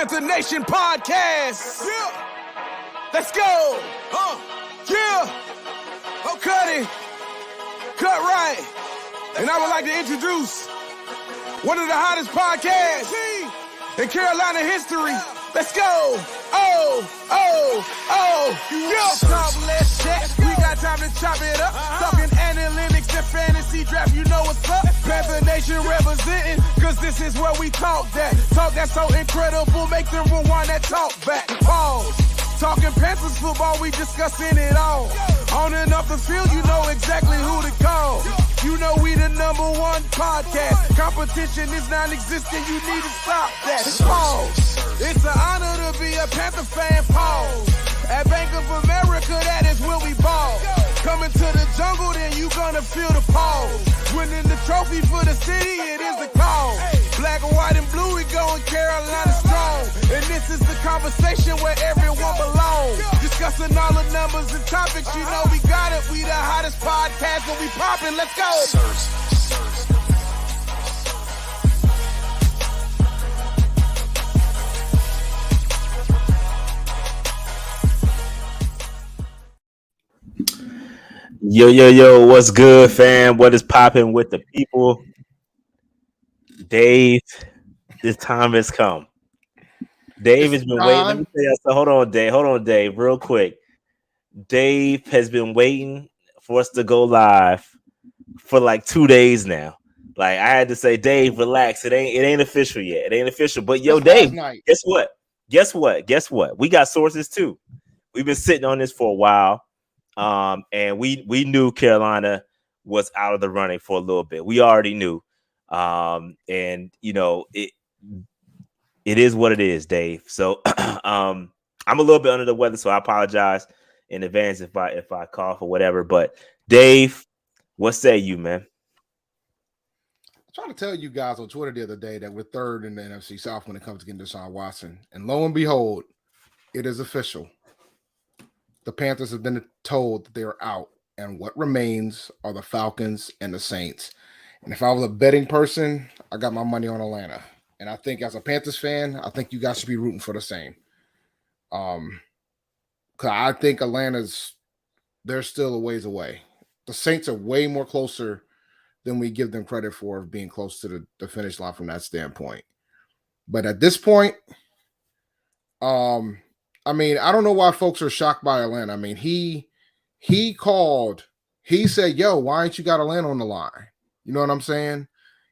Panther Nation podcast. Yeah. Let's go. Yeah. Oh, cut it. Cut right. And I would like to introduce one of the hottest podcasts in Carolina history. Let's go. Yeah. Talk, let's check. We got time to chop it up. Talking analytics and fantasy draft. You know what's up. Panther Nation representing. Cause this is where we talk that. Talk that's so incredible. Make them rewind that talk back. Pause. Talking Panthers football, we discussing it all. On and off the field, you know exactly who to call. You know we the number one podcast. Competition is non-existent, you need to stop that. Pause. It's an honor to be a Panther fan, pause. At Bank of America, that is where we ball. Coming to the jungle, then you gonna feel the pause. Winning the trophy for the city, it is the call. Black, white, and blue, we going Carolina strong. And this is the conversation where everyone belongs. Discussing all the numbers and topics, you know we got it. We the hottest podcast and we poppin', let's go. Yo, what's good, fam? What is popping with the people? Dave, this time has come. Dave has been waiting. Let me tell you, so hold on, Dave, real quick. Dave has been waiting for us to go live for like 2 days now. Like I had to say, Dave, relax. It ain't official yet. It ain't official. But yo, Dave, guess what? We got sources too. We've been sitting on this for a while. And we knew Carolina was out of the running for a little bit. We already knew. And you know, it is what it is, Dave. So I'm a little bit under the weather, so I apologize in advance if I cough or whatever. But Dave, what say you, man? I tried to tell you guys on Twitter the other day that we're third in the NFC South when it comes to getting Deshaun Watson. And lo and behold, it is official. The Panthers have been told that they are out, and what remains are the Falcons and the Saints. And if I was a betting person, I got my money on Atlanta. And I think as a Panthers fan, I think you guys should be rooting for the same. Because I think they're still a ways away. The Saints are way more closer than we give them credit for of being close to the finish line from that standpoint. But at this point, I mean, I don't know why folks are shocked by Atlanta. I mean, he said, yo, why ain't you got Atlanta on the line? You know what I'm saying?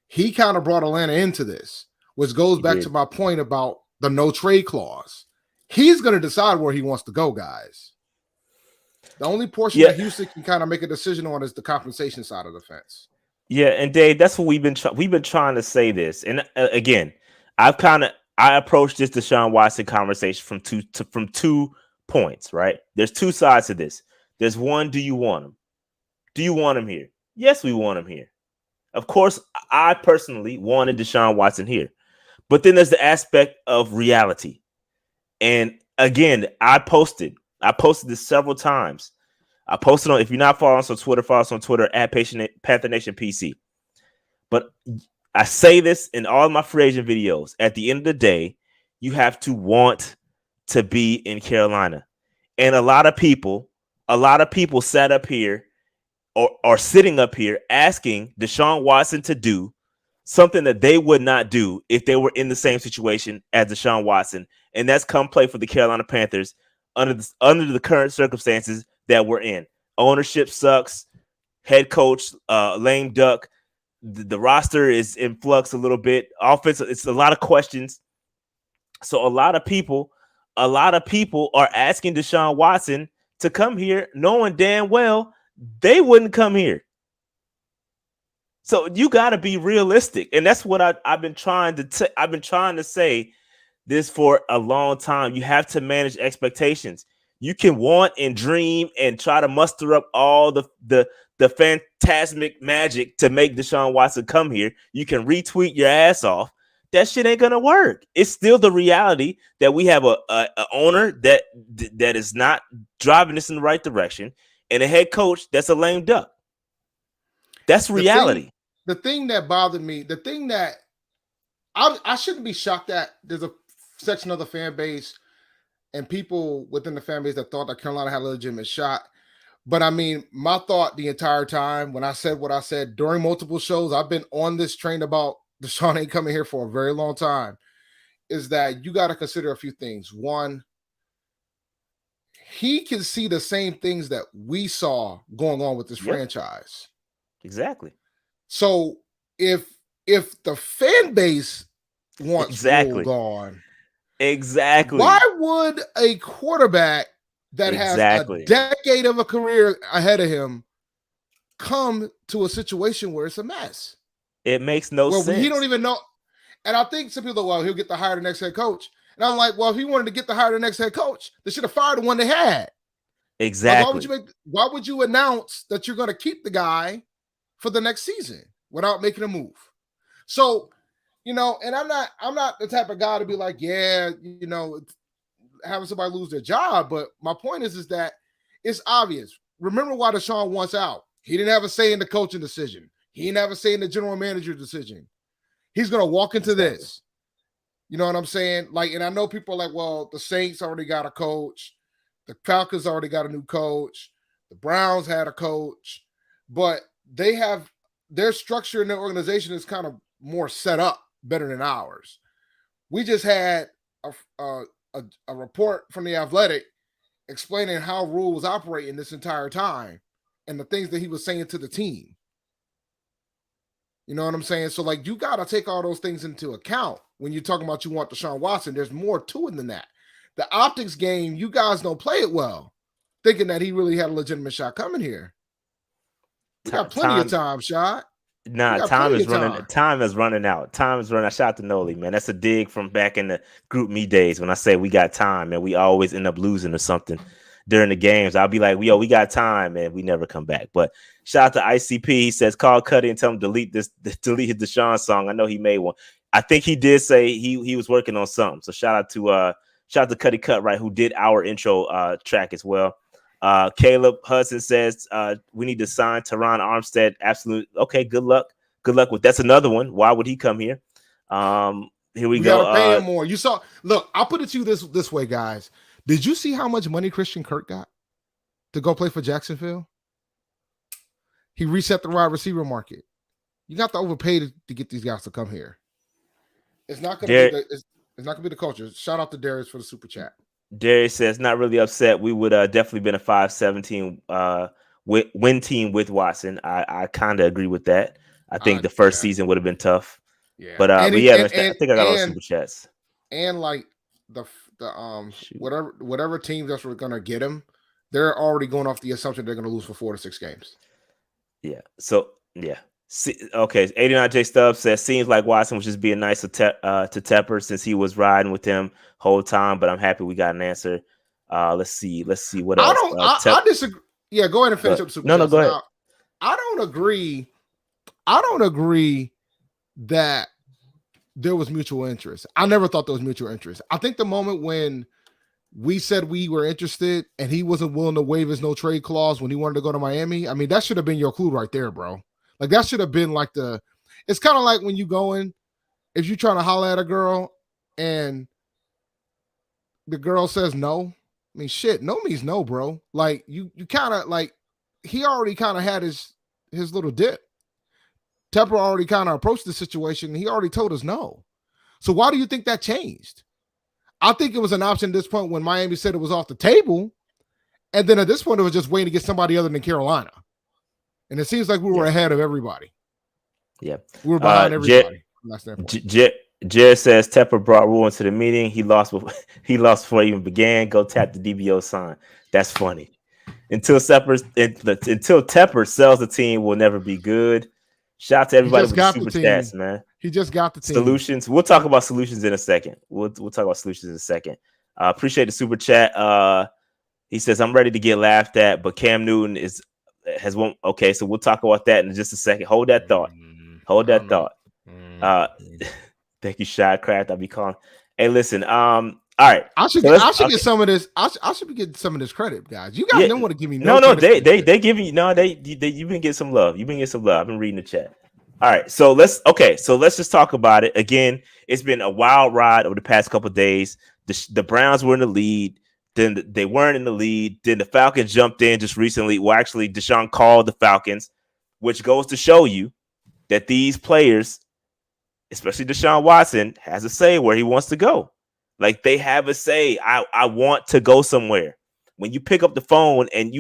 He kind of brought Atlanta into this, which goes back to my point about the no trade clause. He's going to decide where he wants to go, guys. The only portion that Houston can kind of make a decision on is the compensation side of the fence. Yeah, and Dave, that's what we've been trying to say this. And again, I approached this Deshaun Watson conversation from 2 points, right? There's 2 sides to this. There's one, do you want him? Do you want him here? Yes, we want him here. Of course, I personally wanted Deshaun Watson here. But then there's the aspect of reality. And again, I posted this several times. I posted on, if you're not following us on Twitter, follow us on Twitter at Panther Nation PC. But I say this in all of my free agent videos. At the end of the day, you have to want to be in Carolina. And a lot of people sat up here or are sitting up here asking Deshaun Watson to do something that they would not do if they were in the same situation as Deshaun Watson. And that's come play for the Carolina Panthers under the current circumstances that we're in. Ownership sucks. Head coach, lame duck. The roster is in flux a little bit. Offense, it's a lot of questions. So a lot of people are asking Deshaun Watson to come here, knowing damn well they wouldn't come here. So you got to be realistic, and that's what I've been trying to say this for a long time. You have to manage expectations. You can want and dream and try to muster up all the phantasmic magic to make Deshaun Watson come here. You can retweet your ass off. That shit ain't gonna work. It's still the reality that we have a owner that is not driving this in the right direction, and a head coach that's a lame duck. That's reality. The thing that bothered me, the thing that I shouldn't be shocked at, there's a section of the fan base and people within the fan base that thought that Carolina had a legitimate shot. But I mean, my thought the entire time when I said what I said during multiple shows, I've been on this train about Deshaun ain't coming here for a very long time, is that you got to consider a few things. One, he can see the same things that we saw going on with this franchise. Exactly. So if the fan base wants Rhule gone, why would a quarterback that has a decade of a career ahead of him come to a situation where it's a mess? It makes no sense. He don't even know. And I think some people, well, he'll get to hire the next head coach. And I'm like, well, if he wanted to get to hire the next head coach, they should have fired the one they had. Exactly. Why would you announce that you're going to keep the guy for the next season without making a move? So, and I'm not the type of guy to be like, yeah, having somebody lose their job. But my point is that it's obvious. Remember why Deshaun wants out. He didn't have a say in the coaching decision. He didn't have a say in the general manager decision. He's going to walk into this. You know what I'm saying? Like, and I know people are like, well, the Saints already got a coach. The Falcons already got a new coach. The Browns had a coach. But they have their structure and their organization is kind of more set up better than ours. We just had a report from The Athletic explaining how Rhule was operating this entire time and the things that he was saying to the team. You know what I'm saying? So, like, you got to take all those things into account when you're talking about you want Deshaun Watson. There's more to it than that. The optics game, you guys don't play it well, thinking that he really had a legitimate shot coming here. We got plenty of time, shot. Nah, time is running. Time is running out. Time is running out. Shout out to Noli, man. That's a dig from back in the Group Me days when I say we got time, and we always end up losing or something during the games. I'll be like, we got time, and we never come back. But shout out to ICP. He says, call Cuddy and tell him delete his Deshaun song. I know he made one. I think he did say he was working on something. So shout out to Cuddy Cutright, who did our intro track as well. Caleb Hudson says we need to sign Teron Armstead. Absolutely. Okay, good luck. Good luck with that's another one. Why would he come here? Here we go. Gotta pay him more. You saw. Look, I'll put it to you this way, guys. Did you see how much money Christian Kirk got to go play for Jacksonville? He reset the wide receiver market. You got to overpay to get these guys to come here. It's not going to be it's not going to be the culture. Shout out to Darius for the super chat. Darius says not really upset. We would definitely been a 5-17 win team with Watson. I kind of agree with that. I think the first season would have been tough. Yeah, but I think I got all the super chats. And like the whatever teams that's going to get him, they're already going off the assumption they're going to lose for 4 to 6 games. Yeah. So yeah. Okay. 89J Stubbs says seems like Watson was just being nice to Tepper since he was riding with him whole time. But I'm happy we got an answer. Let's see what else. I disagree. Yeah, go ahead and finish up. No, go ahead. I don't agree. I don't agree that there was mutual interest. I never thought there was mutual interest. I think the moment when we said we were interested and he wasn't willing to waive his no trade clause when he wanted to go to Miami, I mean, that should have been your clue right there, bro. Like, that should have been like it's kind of like when you go in, if you're trying to holler at a girl and the girl says no, I mean, shit, no means no, bro. Like, you kind of like, he already kind of had his little dip. Tepper already kind of approached the situation. And he already told us no. So why do you think that changed? I think it was an option at this point when Miami said it was off the table. And then at this point, it was just waiting to get somebody other than Carolina. And it seems like we were ahead of everybody. Yeah. We were behind everybody. Jared says Tepper brought Rhule into the meeting. He lost before it even began. Go tap the DBO sign. That's funny. Until Tepper sells the team, will never be good. Shout out to everybody with the super stats, man. He just got the team. Solutions. We'll talk about solutions in a second. We'll talk about solutions in a second. Appreciate the super chat. He says, I'm ready to get laughed at, but Cam Newton has one. Okay, so we'll talk about that in just a second. Hold that thought. Thank you, Shycraft. I'll be calling. Hey, listen. All right. I should get some of this. I should be getting some of this credit, guys. You guys don't want to give me no. They give you no. They you've been getting some love. You've been getting some love. I've been reading the chat. All right, so let's just talk about it again. It's been a wild ride over the past couple of days. The Browns were in the lead, then they weren't in the lead. Then the Falcons jumped in just recently. Well, actually, Deshaun called the Falcons, which goes to show you that these players, especially Deshaun Watson, has a say where he wants to go. Like they have a say. I want to go somewhere. When you pick up the phone and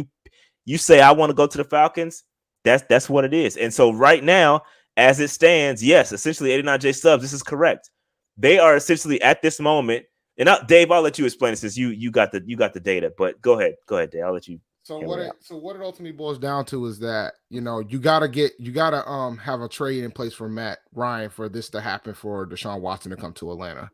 you say I want to go to the Falcons, that's what it is. And so right now, as it stands, yes, essentially 89J Subs, this is correct. They are essentially at this moment, and Dave, I'll let you explain it since you got the data. But go ahead, Dave. I'll let you. So what it ultimately boils down to is that you gotta have a trade in place for Matt Ryan for this to happen for Deshaun Watson to come to Atlanta,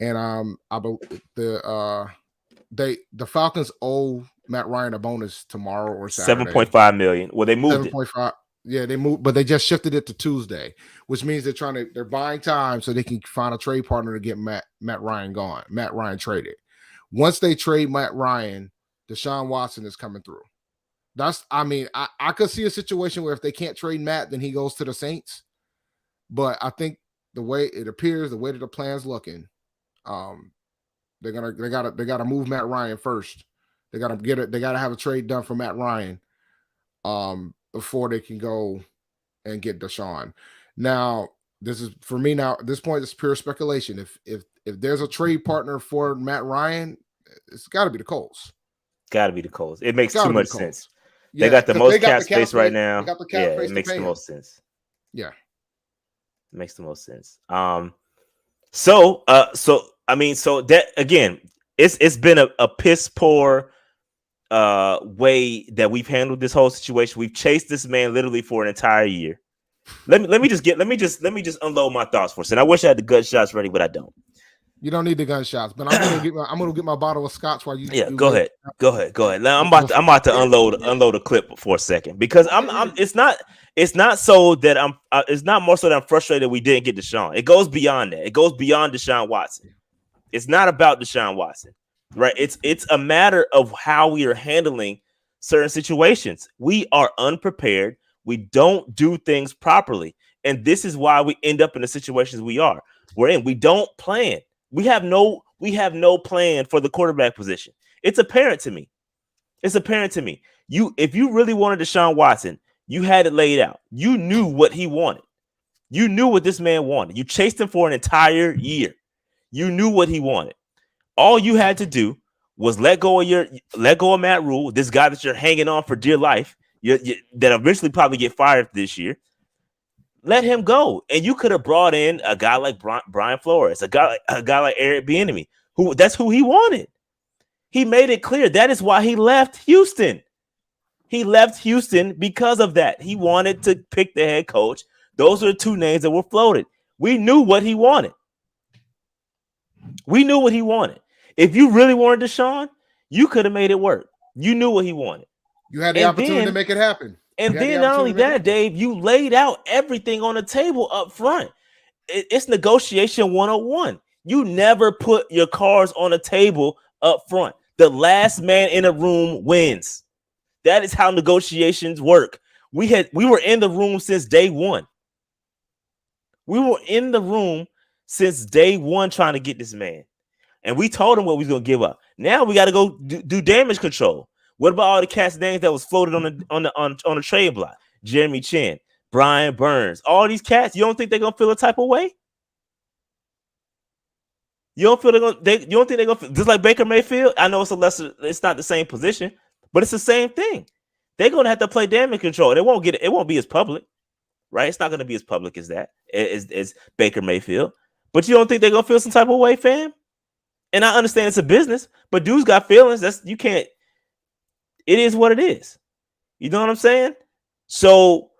and I believe the Falcons owe Matt Ryan a bonus tomorrow or Saturday. $7.5 million. Well, they moved 7.5. Yeah, they moved, but they just shifted it to Tuesday, which means they're buying time so they can find a trade partner to get Matt Ryan gone. Matt Ryan traded. Once they trade Matt Ryan, Deshaun Watson is coming through. I could see a situation where if they can't trade Matt, then he goes to the Saints. But I think the way it appears, the way that the plan's looking, they gotta move Matt Ryan first. They gotta have a trade done for Matt Ryan before they can go and get Deshaun. Now, this is for me now, at this point, it's pure speculation. If there's a trade partner for Matt Ryan, it's gotta be the Colts. Gotta be the Colts. It makes too much sense. Yeah, they got the most cap space right now. Yeah, it makes the most sense. Yeah. It makes the most sense. So that again, it's been a piss poor way that we've handled this whole situation. We've chased this man literally for an entire year. Let me just unload my thoughts for a second. I wish I had the gunshots ready, but I don't. You don't need the gunshots, but I'm gonna get my bottle of scotch while you. Yeah, go ahead. Now I'm about to unload a clip for a second because it's not so that it's not more so that I'm frustrated we didn't get Deshaun. It goes beyond that. It goes beyond Deshaun Watson. It's not about Deshaun Watson, right? It's a matter of how we are handling certain situations. We are unprepared. We don't do things properly, and this is why we end up in the situations we're in. We don't plan. We have no plan for the quarterback position. It's apparent to me. If you really wanted Deshaun Watson, you had it laid out. You knew what he wanted. You knew what this man wanted. You chased him for an entire year. You knew what he wanted. All you had to do was let go of Matt Rhule, this guy that you're hanging on for dear life, that eventually probably get fired this year. Let him go, and you could have brought in a guy like Brian Flores, a guy like Eric Bieniemy, that's who he wanted. He made it clear that is why he left Houston. He left Houston because of that. He wanted to pick the head coach. Those are the two names that were floated. We knew what he wanted. If you really wanted Deshaun, you could have made it work. You knew what he wanted. You had the opportunity to make it happen. And then not only that, Dave, you laid out everything on the table up front. It's negotiation 101. You never put your cards on the table up front. The last man in a room wins. That is how negotiations work. We were in the room since day one. Trying to get this man. And we told him what we was going to give up. Now we got to go do damage control. What about all the cats' names that was floated on the trade block? Jeremy Chin, Brian Burns, all these cats. You don't think they're gonna feel a type of way? You don't think they're gonna feel just like Baker Mayfield? I know it's not the same position, but it's the same thing. They're gonna have to play damage control. It won't be as public, right? It's not gonna be as public as that as Baker Mayfield. But you don't think they're gonna feel some type of way, fam? And I understand it's a business, but dudes got feelings. You can't. It is what it is. You know what I'm saying? So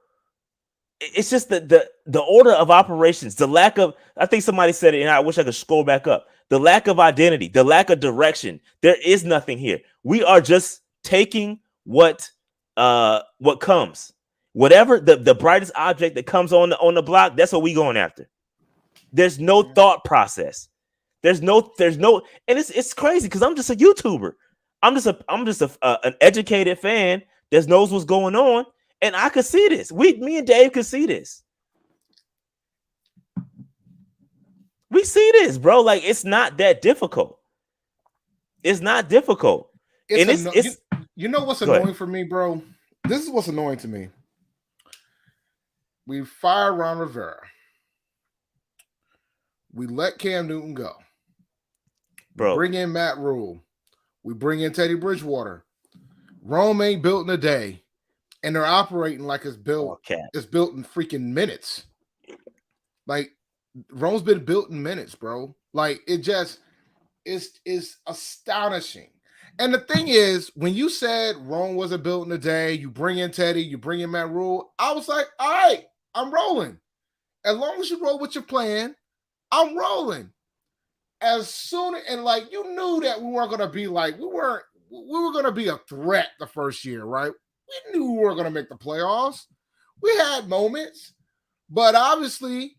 it's just the order of operations, the lack of, I think somebody said it, and I wish I could scroll back up. The lack of identity, the lack of direction. There is nothing here. We are just taking what comes. Whatever the brightest object that comes on the block, that's what we going after. There's no thought process. There's no, and it's crazy because I'm just a YouTuber. I'm just an educated fan that knows what's going on, and I could see this. Me and Dave could see this. We see this, bro. Like, it's not that difficult. It's not difficult. You know what's annoying for me, bro? This is what's annoying to me. We fire Ron Rivera. We let Cam Newton go. Bro. Bring in Matt Rhule. We bring in Teddy Bridgewater. Rome ain't built in a day, and they're operating like it's built. It's built in freaking minutes. Like, Rome's been built in minutes, bro. Like, it just is astonishing. And the thing is, when you said Rome wasn't built in a day, you bring in Teddy, you bring in Matt Rhule, I was like, all right, I'm rolling. As long as you roll with your plan, I'm rolling. As soon and like you knew that we weren't gonna be like we were gonna be a threat the first year, right? We knew we were gonna make the playoffs. We had moments, but obviously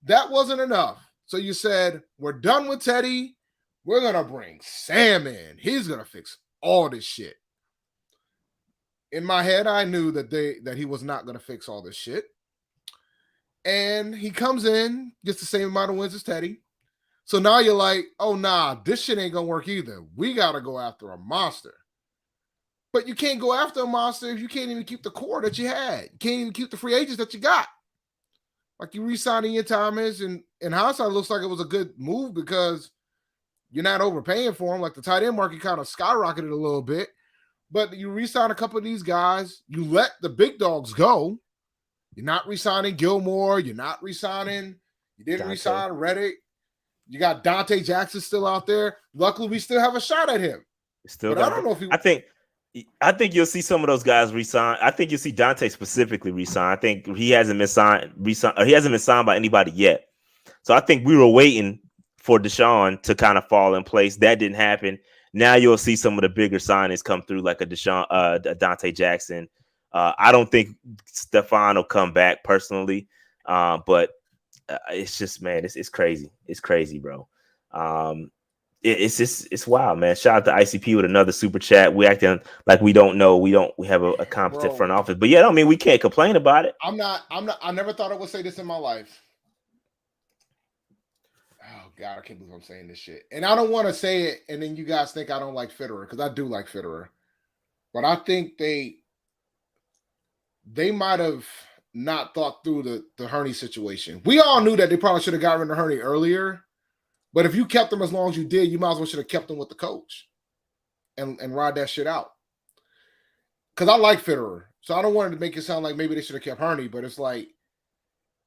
that wasn't enough. So you said, we're done with Teddy. We're gonna bring Sam in. He's gonna fix all this shit. In my head, I knew that he was not gonna fix all this shit. And he comes in, gets the same amount of wins as Teddy. So now you're like, oh, nah, this shit ain't going to work either. We got to go after a monster. But you can't go after a monster if you can't even keep the core that you had. You can't even keep the free agents that you got. Like, you re-signing Ian Thomas, and in hindsight, it looks like it was a good move because you're not overpaying for him. Like, the tight end market kind of skyrocketed a little bit. But you re-sign a couple of these guys. You let the big dogs go. You're not re-signing Gilmore. You're not re-signing. You didn't re-sign Reddick. You got Dante Jackson still out there. Luckily, we still have a shot at him. But I don't know if he. I think you'll see some of those guys resign. I think you'll see Dante specifically resign. I think he hasn't been signed. He hasn't been signed by anybody yet. So I think we were waiting for Deshaun to kind of fall in place. That didn't happen. Now you'll see some of the bigger signings come through, like a Dante Jackson. I don't think Stephon will come back personally, but it's just, man, it's crazy. It's crazy, bro. It's wild, man. Shout out to ICP with another super chat. We acting like we don't know. We have a competent front office, but yeah, I mean, we can't complain about it. I never thought I would say this in my life. Oh God, I can't believe I'm saying this shit. And I don't want to say it, and then you guys think I don't like Fitterer, because I do like Fitterer. But I think they might have not thought through the Hurney situation. We all knew that they probably should have gotten rid of Hurney earlier. But if you kept them as long as you did, you might as well should have kept them with the coach and ride that shit out. Because I like Fitterer. So I don't want it to make it sound like maybe they should have kept Hurney, but it's like,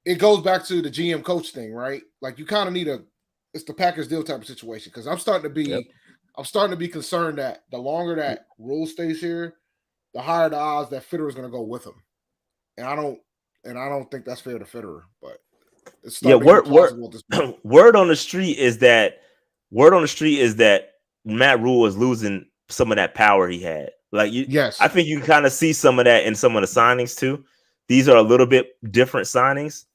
it goes back to the GM coach thing, right? Like, you kind of need it's the Packers deal type of situation. Because I'm starting to be concerned that the longer that Rhule stays here, the higher the odds that Fitterer is going to go with him. And I don't think that's fair to Fitterer, but word on the street is that Matt Rhule is losing some of that power he had. Like, yes, I think you can kind of see some of that in some of the signings too. These are a little bit different signings.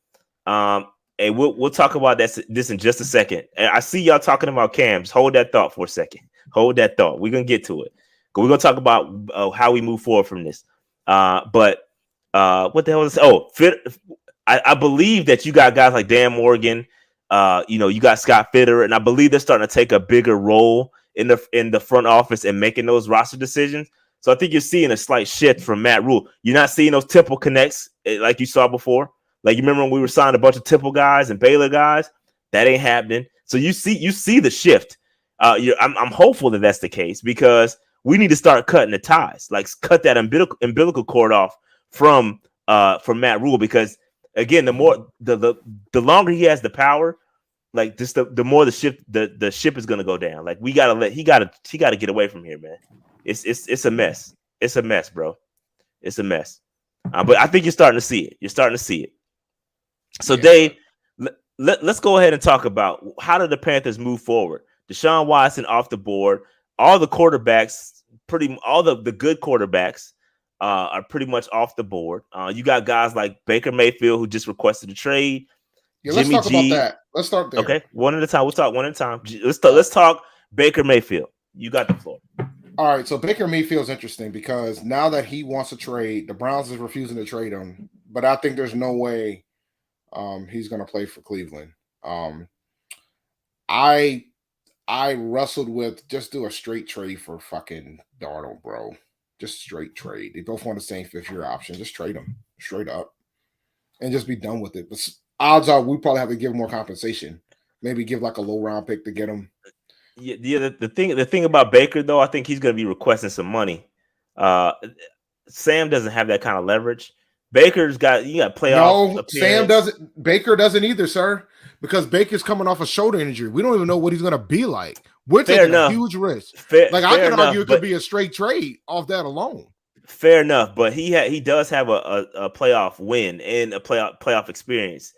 And we'll talk about this in just a second. And I see y'all talking about Cams. Hold that thought for a second. Hold that thought. We're gonna get to it. We're gonna talk about how we move forward from this. But what the hell is this? I believe that you got guys like Dan Morgan. You got Scott Fitterer, and I believe they're starting to take a bigger role in the front office and making those roster decisions. So I think you're seeing a slight shift from Matt Rhule. You're not seeing those Temple connects like you saw before. Like, you remember when we were signing a bunch of Temple guys and Baylor guys? That ain't happening. So you see the shift. I'm hopeful that that's the case, because we need to start cutting the ties, like cut that umbilical cord off from Matt Rhule, because again, the longer he has the power, like just the more the ship is gonna go down. Like, he gotta get away from here, man. It's a mess. It's a mess, bro. It's a mess. But I think you're starting to see it. You're starting to see it. So Dave, let's go ahead and talk about how do the Panthers move forward. Deshaun Watson off the board. All the quarterbacks, all the good quarterbacks are pretty much off the board. You got guys like Baker Mayfield, who just requested a trade. Yeah, let's talk about that. Let's start there. Okay, one at a time. We'll talk one at a time. Let's talk Baker Mayfield. You got the floor. All right, so Baker Mayfield's interesting because now that he wants to trade, the Browns is refusing to trade him. But I think there's no way he's going to play for Cleveland. I wrestled with just do a straight trade for fucking Darnold, bro. Just straight trade. They both want the same 5th-year option. Just trade them straight up and just be done with it. But odds are we probably have to give more compensation. Maybe give like a low round pick to get him. Yeah. The thing about Baker though, I think he's going to be requesting some money. Sam doesn't have that kind of leverage. Baker's got playoff. No, Sam doesn't. Baker doesn't either, sir. Because Baker's coming off a shoulder injury. We don't even know what he's going to be like. We're taking a huge risk. I can argue it could be a straight trade off that alone. Fair enough, but he does have a playoff win and a playoff experience.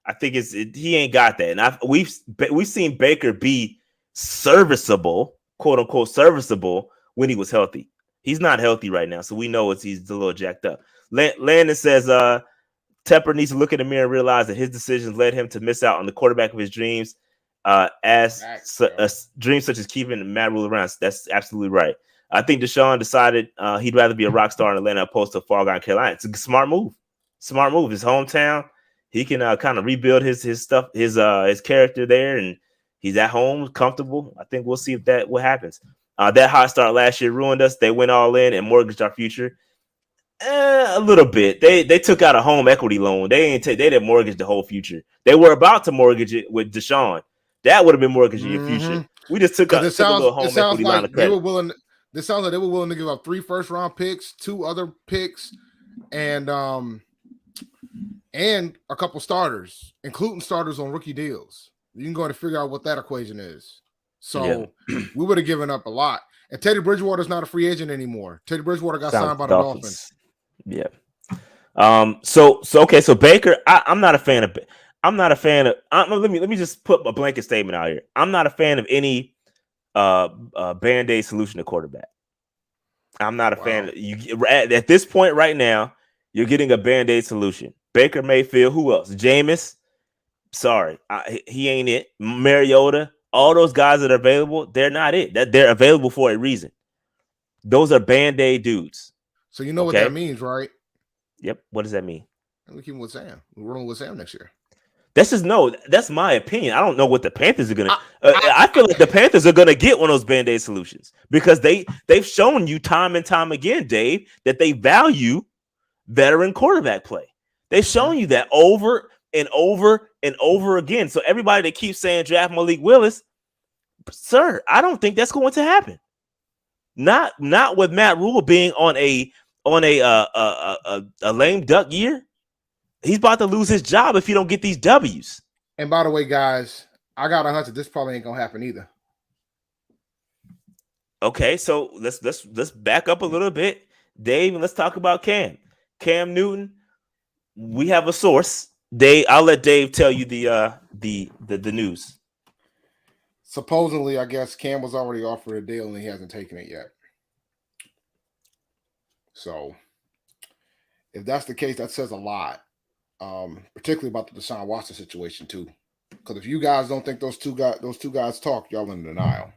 I think he ain't got that, and we've seen Baker be serviceable, quote unquote serviceable, when he was healthy. He's not healthy right now, so we know he's a little jacked up. Landon says Tepper needs to look in the mirror and realize that his decisions led him to miss out on the quarterback of his dreams, dreams such as keeping Matt Rhule around. That's absolutely right. I think Deshaun decided he'd rather be a rock star in Atlanta opposed to a far guy in Carolina. It's a smart move. His hometown. He can kind of rebuild his stuff, his character there, and he's at home, comfortable. I think we'll see what happens. That hot start last year ruined us. They went all in and mortgaged our future. A little bit. They took out a home equity loan. They didn't mortgage the whole future. They were about to mortgage it with Deshaun. That would have been mortgaging your future. We just took a little home equity line of credit. This sounds like they were willing to give up 3 first-round picks, 2 other picks, and a couple starters, including starters on rookie deals. You can go and figure out what that equation is. So we would have given up a lot. And Teddy Bridgewater's not a free agent anymore. Teddy Bridgewater got signed by the Dolphins. Yeah. So Baker, I'm not a fan of. Let me just put a blanket statement out here. I'm not a fan of any Band-Aid solution to quarterback. I'm not a fan of you at this point right now. You're getting a Band-Aid solution. Baker Mayfield, who else? Jameis. Sorry, he ain't it. Mariota, all those guys that are available, they're not it. They're available for a reason. Those are Band-Aid dudes. So you know what that means, right? Yep. What does that mean? We keep with Sam. We're rolling with Sam next year. That's my opinion. I don't know what the Panthers are gonna. I feel like the Panthers are gonna get one of those Band-Aid solutions because they've shown you time and time again, Dave, that they value veteran quarterback play. They've shown you that over and over and over again. So everybody that keeps saying draft Malik Willis, sir, I don't think that's going to happen. Not with Matt Rhule being on a lame duck year. He's about to lose his job if he don't get these W's. And by the way, guys, I got a hunch that this probably ain't gonna happen either. Okay, so let's back up a little bit, Dave, and let's talk about Cam Newton. We have a source. I'll let Dave tell you the news. Supposedly, I guess Cam was already offered a deal and he hasn't taken it yet. So, if that's the case, that says a lot. Particularly about the Deshaun Watson situation too, because if you guys don't think those two guys talk, y'all in denial.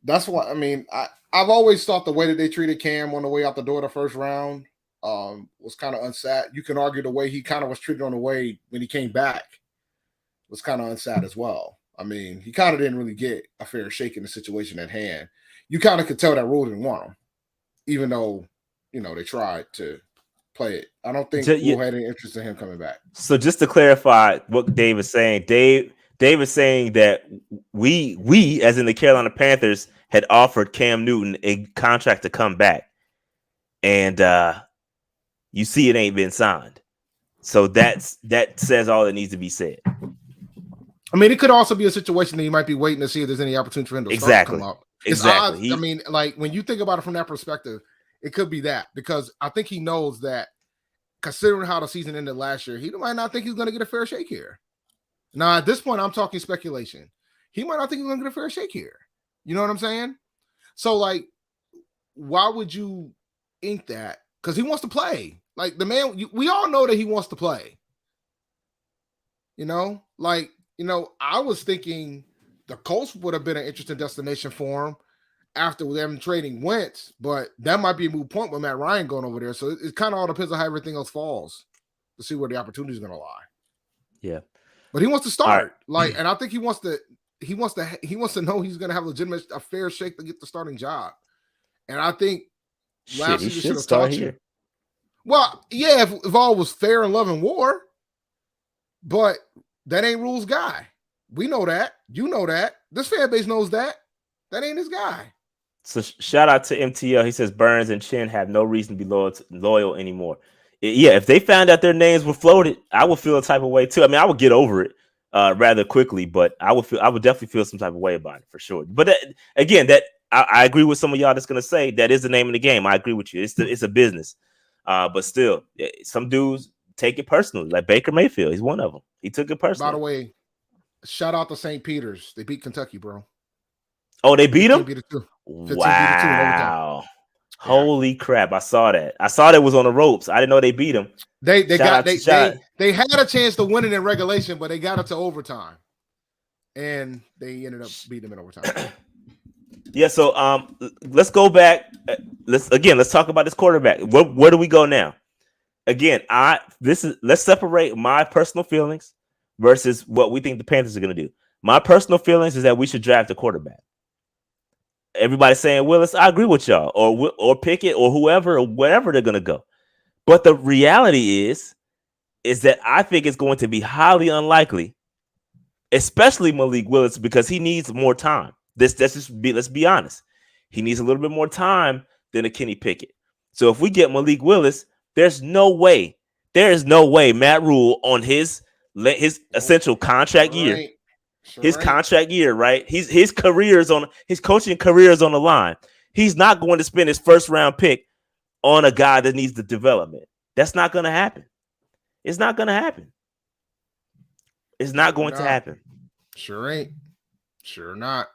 That's why I've always thought the way that they treated Cam on the way out the door the first round was kind of unsat. You can argue the way he kind of was treated on the way when he came back was kind of unsat as well. I mean, he kind of didn't really get a fair shake in the situation at hand. You kind of could tell that Rhule didn't want him, even though they tried to play it. I don't think Rhule had any interest in him coming back. So just to clarify what Dave is saying, Dave is saying that we as in the Carolina Panthers had offered Cam Newton a contract to come back, and you see it ain't been signed. So that says all that needs to be said. I mean, it could also be a situation that you might be waiting to see if there's any opportunity for him to start to come up. It's odd. I mean, like when you think about it from that perspective, it could be that, because I think he knows that, considering how the season ended last year, he might not think he's going to get a fair shake here. Now, at this point, I'm talking speculation. He might not think he's going to get a fair shake here. You know what I'm saying? So, like, why would you ink that? Because he wants to play. Like, the man, we all know that he wants to play. I was thinking the Colts would have been an interesting destination for him after them trading Wentz, but that might be a moot point with Matt Ryan going over there. So it kind of all depends on how everything else falls to see where the opportunity is going to lie. Yeah. but he wants to start. Right. And I think he wants to know he's going to have a fair shake to get the starting job. And I think last season should have start taught here. you. Well, yeah, if all was fair and love and war, but that ain't Rhule's guy. We know that. You know that. This fan base knows that. That ain't his guy. So shout out to MTL. He says Burns and Chin have no reason to be loyal anymore. Yeah, if they found out their names were floated, I would feel a type of way too. I mean, I would get over it rather quickly, but I would definitely feel some type of way about it for sure. But again, I agree with some of y'all that's gonna say that is the name of the game. I agree with you. It's a business, but still, some dudes take it personally. Like Baker Mayfield, he's one of them. He took it personally. By the way, shout out to St. Peter's. They beat Kentucky, bro. Oh, they beat them? Wow. Holy crap. I saw that. It was on the ropes. I didn't know they beat them. They had a chance to win it in regulation, but they got it to overtime. And they ended up beating them in overtime. Yeah, so let's go back. Let's talk about this quarterback. Where do we go now? Again, let's separate my personal feelings versus what we think the Panthers are going to do. My personal feelings is that we should draft a quarterback. Everybody's saying Willis. I agree with y'all, or Pickett, or whoever, or wherever they're going to go. But the reality is that I think it's going to be highly unlikely, especially Malik Willis, because he needs more time. Let's be honest. He needs a little bit more time than a Kenny Pickett. So if we get Malik Willis, there's no way Matt Rhule on his essential contract year. Contract year, right? His coaching career is on the line. He's not going to spend his first round pick on a guy that needs the development. That's not going to happen. It's not going to happen. It's not going to happen. Sure ain't. Sure not.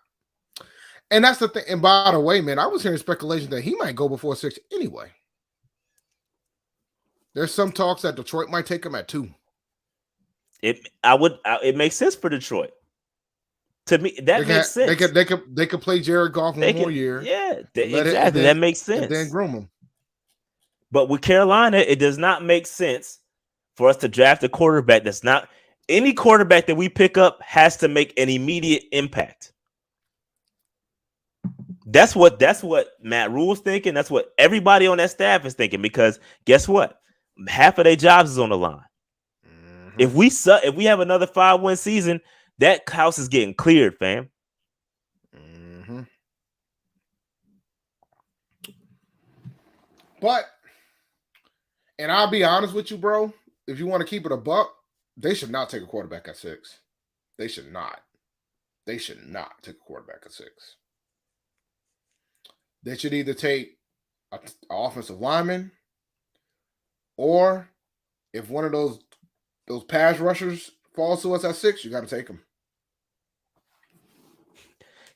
And that's the thing. And by the way, man, I was hearing speculation that he might go before 6 anyway. There's some talks that Detroit might take him at 2. It makes sense for Detroit. To me, that makes sense. They could play Jared Goff one more year. Yeah, exactly. That makes sense. And then groom him. But with Carolina, it does not make sense for us to draft a quarterback that's not any quarterback that we pick up has to make an immediate impact. That's what Matt Rhule's thinking. That's what everybody on that staff is thinking. Because guess what? Half of their jobs is on the line. Mm-hmm. If we have another 5-win season, that house is getting cleared, fam. Mm-hmm. But, and I'll be honest with you, bro. If you want to keep it a buck, they should not take a quarterback at 6. They should not. They should not take a quarterback at 6. They should either take an offensive lineman, or if one of those pass rushers falls to us at 6, you got to take him.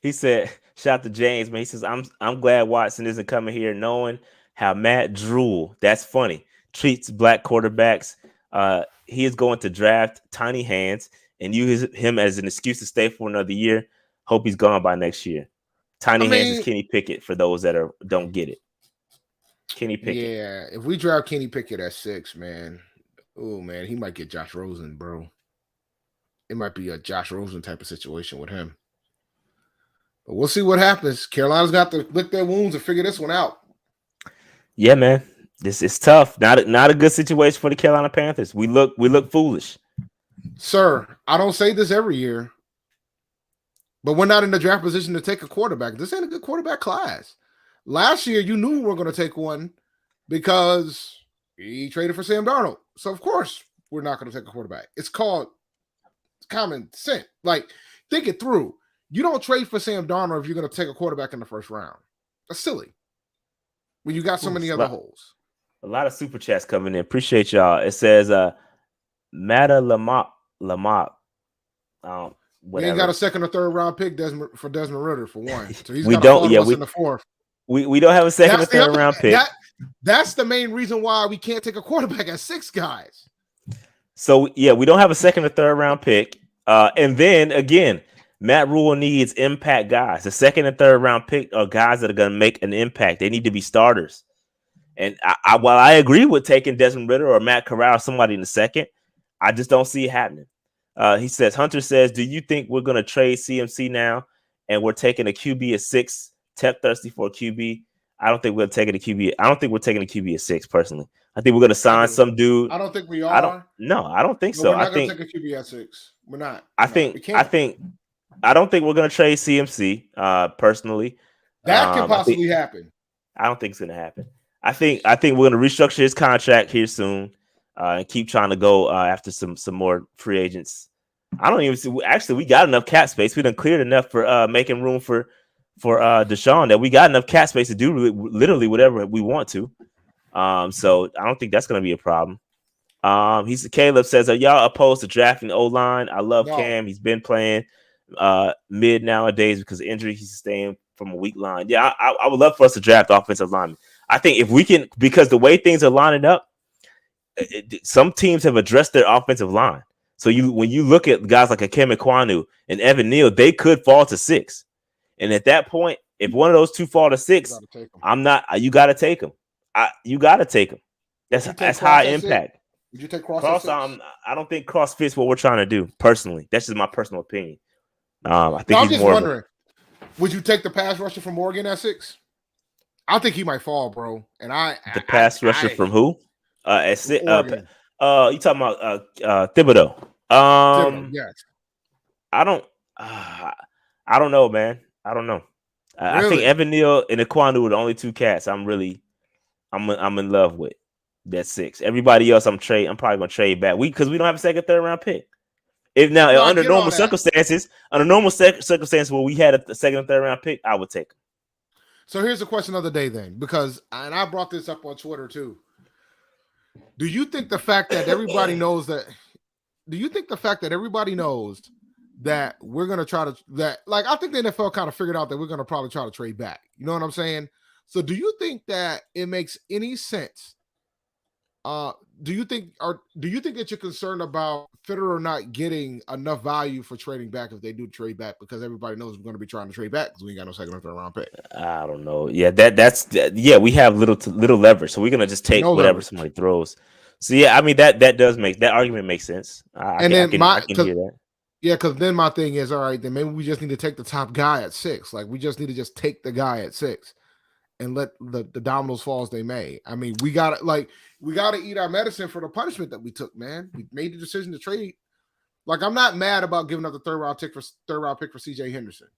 He said, shout out to James, man. He says, I'm glad Watson isn't coming here knowing how Matt Rhule, that's funny, treats black quarterbacks. He is going to draft tiny hands and use him as an excuse to stay for another year. Hope he's gone by next year. Hands is Kenny Pickett for those that don't get it. Kenny Pickett. Yeah, if we draft Kenny Pickett at 6, man, oh man, he might get Josh Rosen, bro. It might be a Josh Rosen type of situation with him. But we'll see what happens. Carolina's got to lick their wounds and figure this one out. Yeah, man. This is tough. Not a good situation for the Carolina Panthers. We look foolish. Sir, I don't say this every year, but we're not in the draft position to take a quarterback. This ain't a good quarterback class. Last year, you knew we were going to take one because he traded for Sam Darnold. So, of course, we're not going to take a quarterback. It's called common sense. Like, think it through. You don't trade for Sam Darnold if you're going to take a quarterback in the first round. That's silly. When you got so many other holes. A lot of super chats coming in. Appreciate y'all. It says, Matta Lamont. We ain't got a second or third round pick for Desmond Ridder for one. So he's we got don't. Yeah, in the 4th. We don't have a second or third round pick. That's the main reason why we can't take a quarterback at 6, guys. So yeah, we don't have a second or third round pick. And then again, Matt Rhule needs impact guys. The second and third round pick are guys that are going to make an impact. They need to be starters. And while I agree with taking Desmond Ridder or Matt Corral or somebody in the second, I just don't see it happening. He says, Hunter says, do you think we're going to trade CMC now and we're taking a QB at 6? Tep thirsty for a QB. I don't think we're taking a QB. I don't think we're taking a QB at 6 personally. I think we're going to sign some dude. I don't think we are. I don't think so. We're not going to take a QB at 6. We're not. I don't think we're going to trade CMC personally. That can possibly happen. I don't think it's going to happen. I think we're going to restructure his contract here soon and keep trying to go after some more free agents. I don't even see. Actually, we got enough cap space. We done cleared enough for making room for Deshaun that we got enough cap space to do literally whatever we want to. So I don't think that's going to be a problem. Caleb says, are y'all opposed to drafting O-line? I love Cam. He's been playing mid nowadays because of injury. He's staying from a weak line. Yeah, I would love for us to draft offensive linemen. I think if we can, because the way things are lining up, some teams have addressed their offensive line. So when you look at guys like Akem Ekwonu and Evan Neal, they could fall to 6. And at that point, if one of those two fall to 6, you got to take them. You got to take them. That's high impact. Would you take Cross? I don't think Cross fits what we're trying to do personally. That's just my personal opinion. I think I'm just wondering, would you take the pass rusher from Oregon at 6? I think he might fall, bro. And the pass rusher from who? At 6. You talking about Thibodeau? Yes. I don't know, man. I don't know. Really? I think Evan Neal and Ekwonu are the only two cats I'm in love with. That's 6. Everybody else I'm probably gonna trade back. Because we don't have a second, third round pick. Under normal circumstances where we had a second and third round pick, I would take them. So here's the question of the day then, because I brought this up on Twitter too. Do you think the fact that everybody knows that? Do you think the fact that everybody knows that we're gonna try to I think the NFL kind of figured out that we're gonna probably try to trade back. You know what I'm saying? So do you think that it makes any sense? Do you think that you're concerned about Fitterer not getting enough value for trading back if they do trade back, because everybody knows we're going to be trying to trade back because we ain't got no second or third round pick? I don't know. Yeah, we have little leverage, so we're gonna just take whatever somebody throws. So yeah, I mean that argument makes sense. I can hear that. Yeah, because then my thing is, all right, then maybe we just need to take the top guy at 6. Like we just need to just take the guy at 6 and let the dominoes fall as they may. I mean, we gotta eat our medicine for the punishment that we took, man. We made the decision to trade. Like, I'm not mad about giving up the third round pick for CJ Henderson.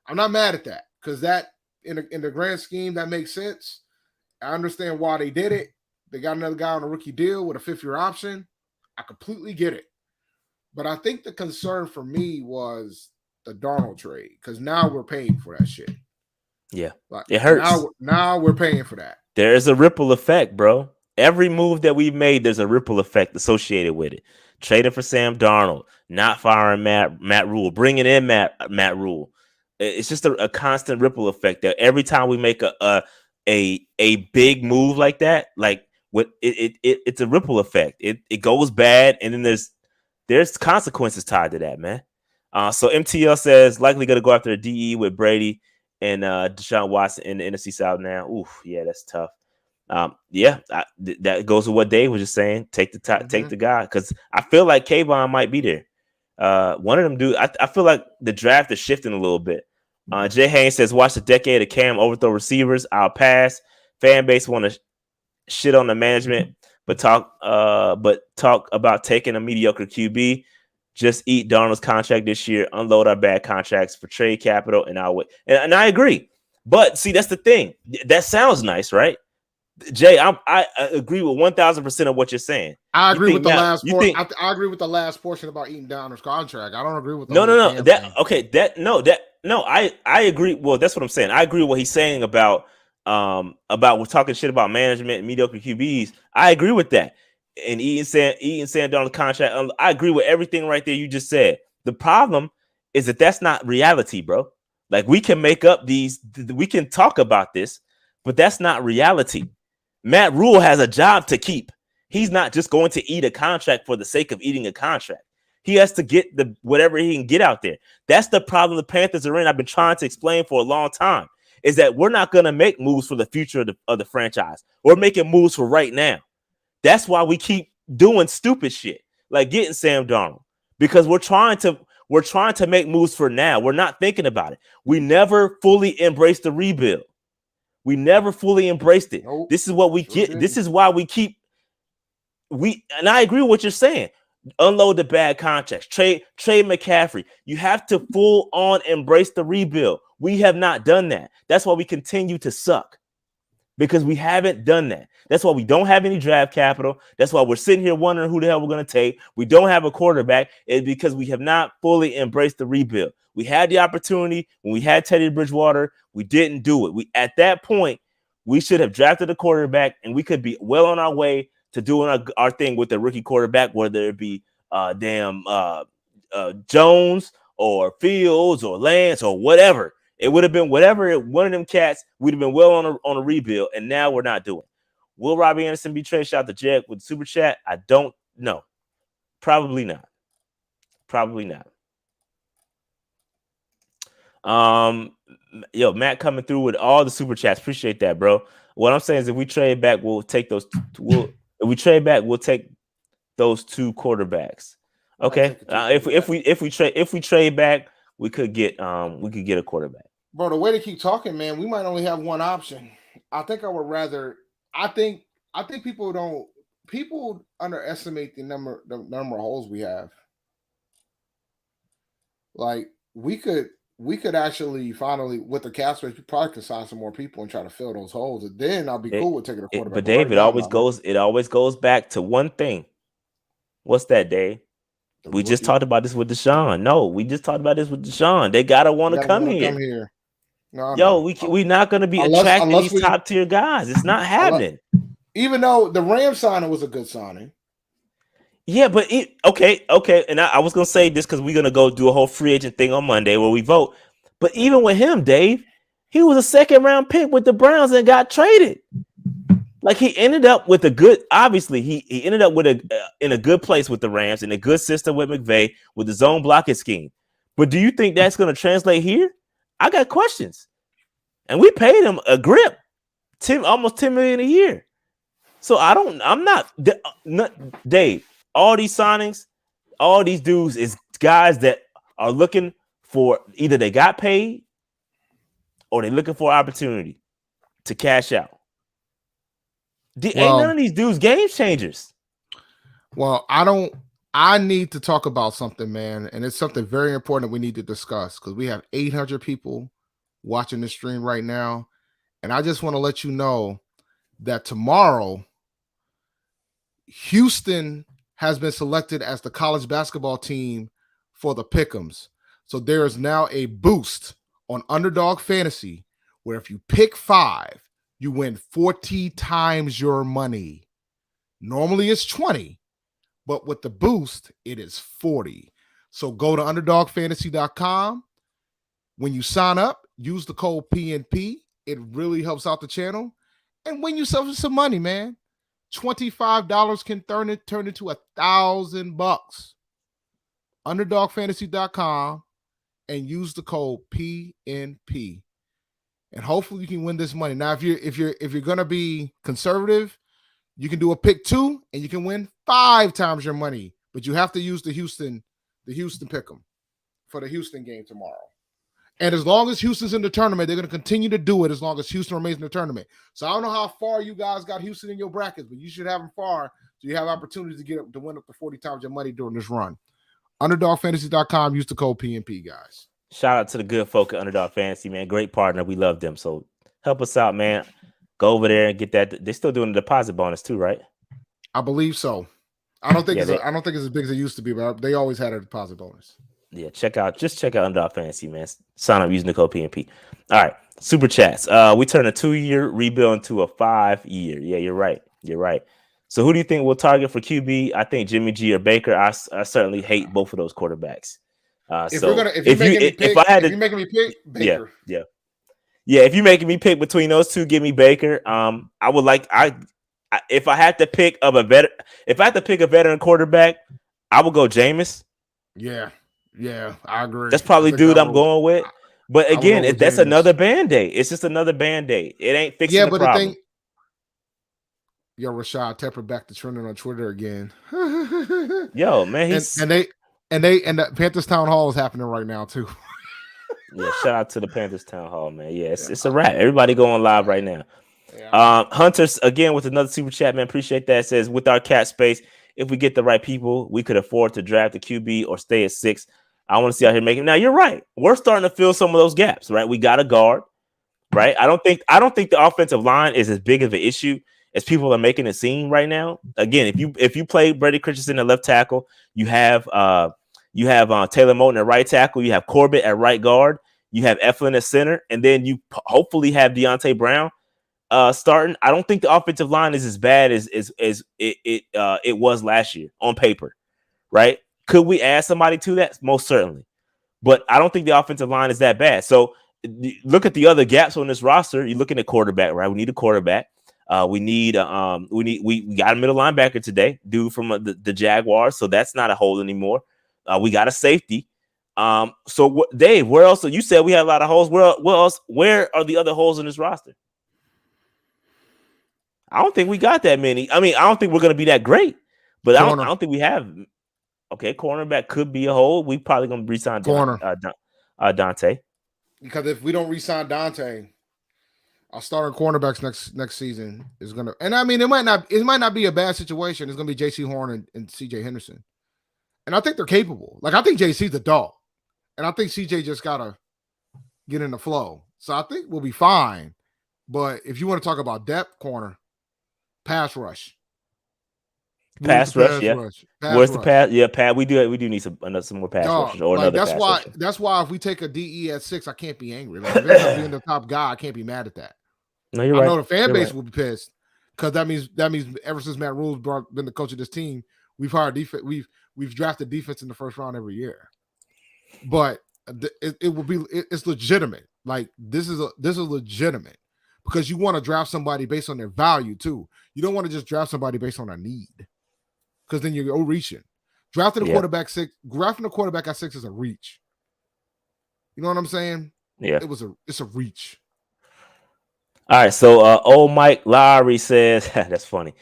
I'm not mad at that, because that in the grand scheme that makes sense. I understand why they did it. They got another guy on a rookie deal with a 5th-year option. I completely get it. But I think the concern for me was the Darnold trade, because now we're paying for that shit. Yeah, it hurts. Now we're paying for that. There is a ripple effect, bro. Every move that we've made, there's a ripple effect associated with it. Trading for Sam Darnold, not firing Matt Rhule, bringing in Matt Rhule. It's just a constant ripple effect that every time we make a big move like that, like it's a ripple effect. It goes bad, and then there's consequences tied to that, man. So MTL says likely going to go after the DE with Brady and Deshaun Watson in the NFC South now. Oof, yeah, that's tough. That goes with what Dave was just saying. Take the guy, because I feel like Kayvon might be there. One of them do. I feel like the draft is shifting a little bit. Jay Haynes says, watch the decade of Cam overthrow receivers. I'll pass. Fan base want to shit on the management, but talk about taking a mediocre QB. Just eat Darnold's contract this year, unload our bad contracts for trade capital, and I'll wait. And I agree. But see, that's the thing. That sounds nice, right? Jay, I agree with 1,000% of what you're saying. I agree with the last portion. I agree with the last portion about eating Darnold's contract. I don't agree with the I agree. Well, that's what I'm saying. I agree with what he's saying about we're talking shit about management and mediocre QBs. I agree with that. And eating Sam Darnold's contract. I agree with everything right there you just said. The problem is that that's not reality, bro. Like, we can make up we can talk about this, but that's not reality. Matt Rhule has a job to keep. He's not just going to eat a contract for the sake of eating a contract. He has to get whatever he can get out there. That's the problem the Panthers are in. I've been trying to explain for a long time, is that we're not going to make moves for the future of the franchise. We're making moves for right now. That's why we keep doing stupid shit, like getting Sam Darnold, because we're trying to make moves for now. We're not thinking about it. We never fully embraced the rebuild. We never fully embraced it. Nope. This is what we get. Didn't. This is why we keep and I agree with what you're saying. Unload the bad contracts. Trade McCaffrey. You have to full on embrace the rebuild. We have not done that. That's why we continue to suck. Because we haven't done that. That's why we don't have any draft capital. That's why we're sitting here wondering who the hell we're going to take. We don't have a quarterback. It's because we have not fully embraced the rebuild. We had the opportunity when we had Teddy Bridgewater. We didn't do it. At that point, we should have drafted a quarterback, and we could be well on our way to doing our thing with the rookie quarterback, whether it be Jones or Fields or Lance or whatever. It would have been whatever one of them cats. We'd have been well on a rebuild, and now we're not doing. Will Robbie Anderson be traded? Shout out to Jed with super chat. I don't know. Probably not. Probably not. Matt coming through with all the super chats. Appreciate that, bro. What I'm saying is, if we trade back, we'll take those. If we trade back, we'll take those two quarterbacks. Okay. If we trade back, we could get a quarterback. Bro, the way they keep talking, man, we might only have one option. I think I would rather. I think people underestimate the number of holes we have. Like we could actually finally, with the cap space, we probably could sign some more people and try to fill those holes. And then I'll be cool with taking a quarterback. But Dave, it always goes back to one thing. What's that, Dave? We just talked about this with Deshaun. No, we just talked about this with Deshaun. They gotta want to come here. No, we're not gonna be attracting these top tier guys. It's not happening. Even though the Rams signing was a good signing. Yeah, but okay. And I was gonna say this because we're gonna go do a whole free agent thing on Monday where we vote. But even with him, Dave, he was a second round pick with the Browns and got traded. Like he ended up with a good. Obviously, he ended up with in a good place with the Rams, in a good system with McVay, with the zone blocking scheme. But do you think that's gonna translate here? I got questions. And we paid him a grip, almost $10 million a year. So I'm not Dave. All these signings, all these dudes is guys that are looking for either they got paid or they're looking for opportunity to cash out. Ain't none of these dudes game changers. Well, I need to talk about something, man, and it's something very important we need to discuss because we have 800 people watching this stream right now, and I just want to let you know that tomorrow, Houston has been selected as the college basketball team for the Pick'ems. So there is now a boost on Underdog Fantasy where if you pick 5, you win 40 times your money. Normally it's 20, but with the boost, it is 40. So go to underdogfantasy.com. When you sign up, use the code PNP. It really helps out the channel. And win yourself some money, man. $25 can turn into $1,000. Underdogfantasy.com and use the code PNP. And hopefully you can win this money. Now, if you're gonna be conservative, you can do a pick 2 and you can win 5 times your money. But you have to use the Houston pick'em for the Houston game tomorrow. And as long as Houston's in the tournament, they're going to continue to do it as long as Houston remains in the tournament. So I don't know how far you guys got Houston in your brackets, but you should have them far so you have opportunities to win up to 40 times your money during this run. Underdogfantasy.com. Use the code PNP, guys. Shout out to the good folk at Underdog Fantasy, man. Great partner. We love them. So help us out, man. Go over there and get that. They're still doing a deposit bonus too, right? I believe so. I don't think it's as big as it used to be, but they always had a deposit bonus. Yeah, check out Underdog Fantasy, man. Sign up using the code PNP. All right, super chats. We turn a 2-year rebuild into a 5-year. Yeah, you're right. So who do you think will target for QB? I think Jimmy G or Baker. I certainly hate both of those quarterbacks. If you're making me pick, Baker. Yeah. If you're making me pick between those two, give me Baker. I would like if I had to pick a veteran quarterback, I would go Jameis. Yeah, I agree. That's probably dude I'm going with. But again, that's another Band-Aid. It's just another Band-Aid. It ain't fixing the problem. Rashad Tepper back to trending on Twitter again. Yo, man, And the Panthers Town Hall is happening right now too. Yeah, shout out to the Panthers Town Hall, man. Yeah, it's a wrap. Everybody going live right now. Yeah. Hunters again with another super chat, man. Appreciate that. It says with our cap space, if we get the right people, we could afford to draft a QB or stay at 6. I want to see out here making. Now you're right. We're starting to fill some of those gaps, right? We got a guard, right? I don't think the offensive line is as big of an issue as people are making it seem right now. Again, if you play Brady Christensen at left tackle, you have Taylor Moton at right tackle, you have Corbett at right guard, you have Eflin at center, and then you hopefully have Deontay Brown starting. I don't think the offensive line is as bad as it was last year on paper, right? Could we add somebody to that? Most certainly, but I don't think the offensive line is that bad. So look at the other gaps on this roster. You're looking at quarterback, right? We need a quarterback. We got a middle linebacker today, dude from the Jaguars. So that's not a hole anymore. We got a safety. So Dave, where else? You said we had a lot of holes. Where else? Where are the other holes in this roster? I don't think we got that many. I mean, I don't think we're going to be that great, but I don't think we have. Okay, cornerback could be a hole. We probably going to re-sign Dante. Because if we don't re-sign Dante, our starting cornerbacks next season is going to. And I mean, it might not be a bad situation. It's going to be J.C. Horn and C.J. Henderson, and I think they're capable. Like I think J.C.'s the dog, and I think C.J. just got to get in the flow. So I think we'll be fine. But if you want to talk about depth corner, pass rush. Pass rush, yeah. Where's the pass? Yeah, Pat. We do need some more pass rushers or another. That's why if we take a DE at 6, I can't be angry. Like if it's not being the top guy, I can't be mad at that. No, you're right. I know the fan base will be pissed because that means ever since Matt Rhule's been the coach of this team, we've hired defense. We've drafted defense in the first round every year. But it's legitimate. Like this is legitimate because you want to draft somebody based on their value too. You don't want to just draft somebody based on a need. Because then you're reaching. Drafting a quarterback at 6 is a reach. You know what I'm saying? Yeah. It's a reach. All right. So old Mike Lowry says that's funny.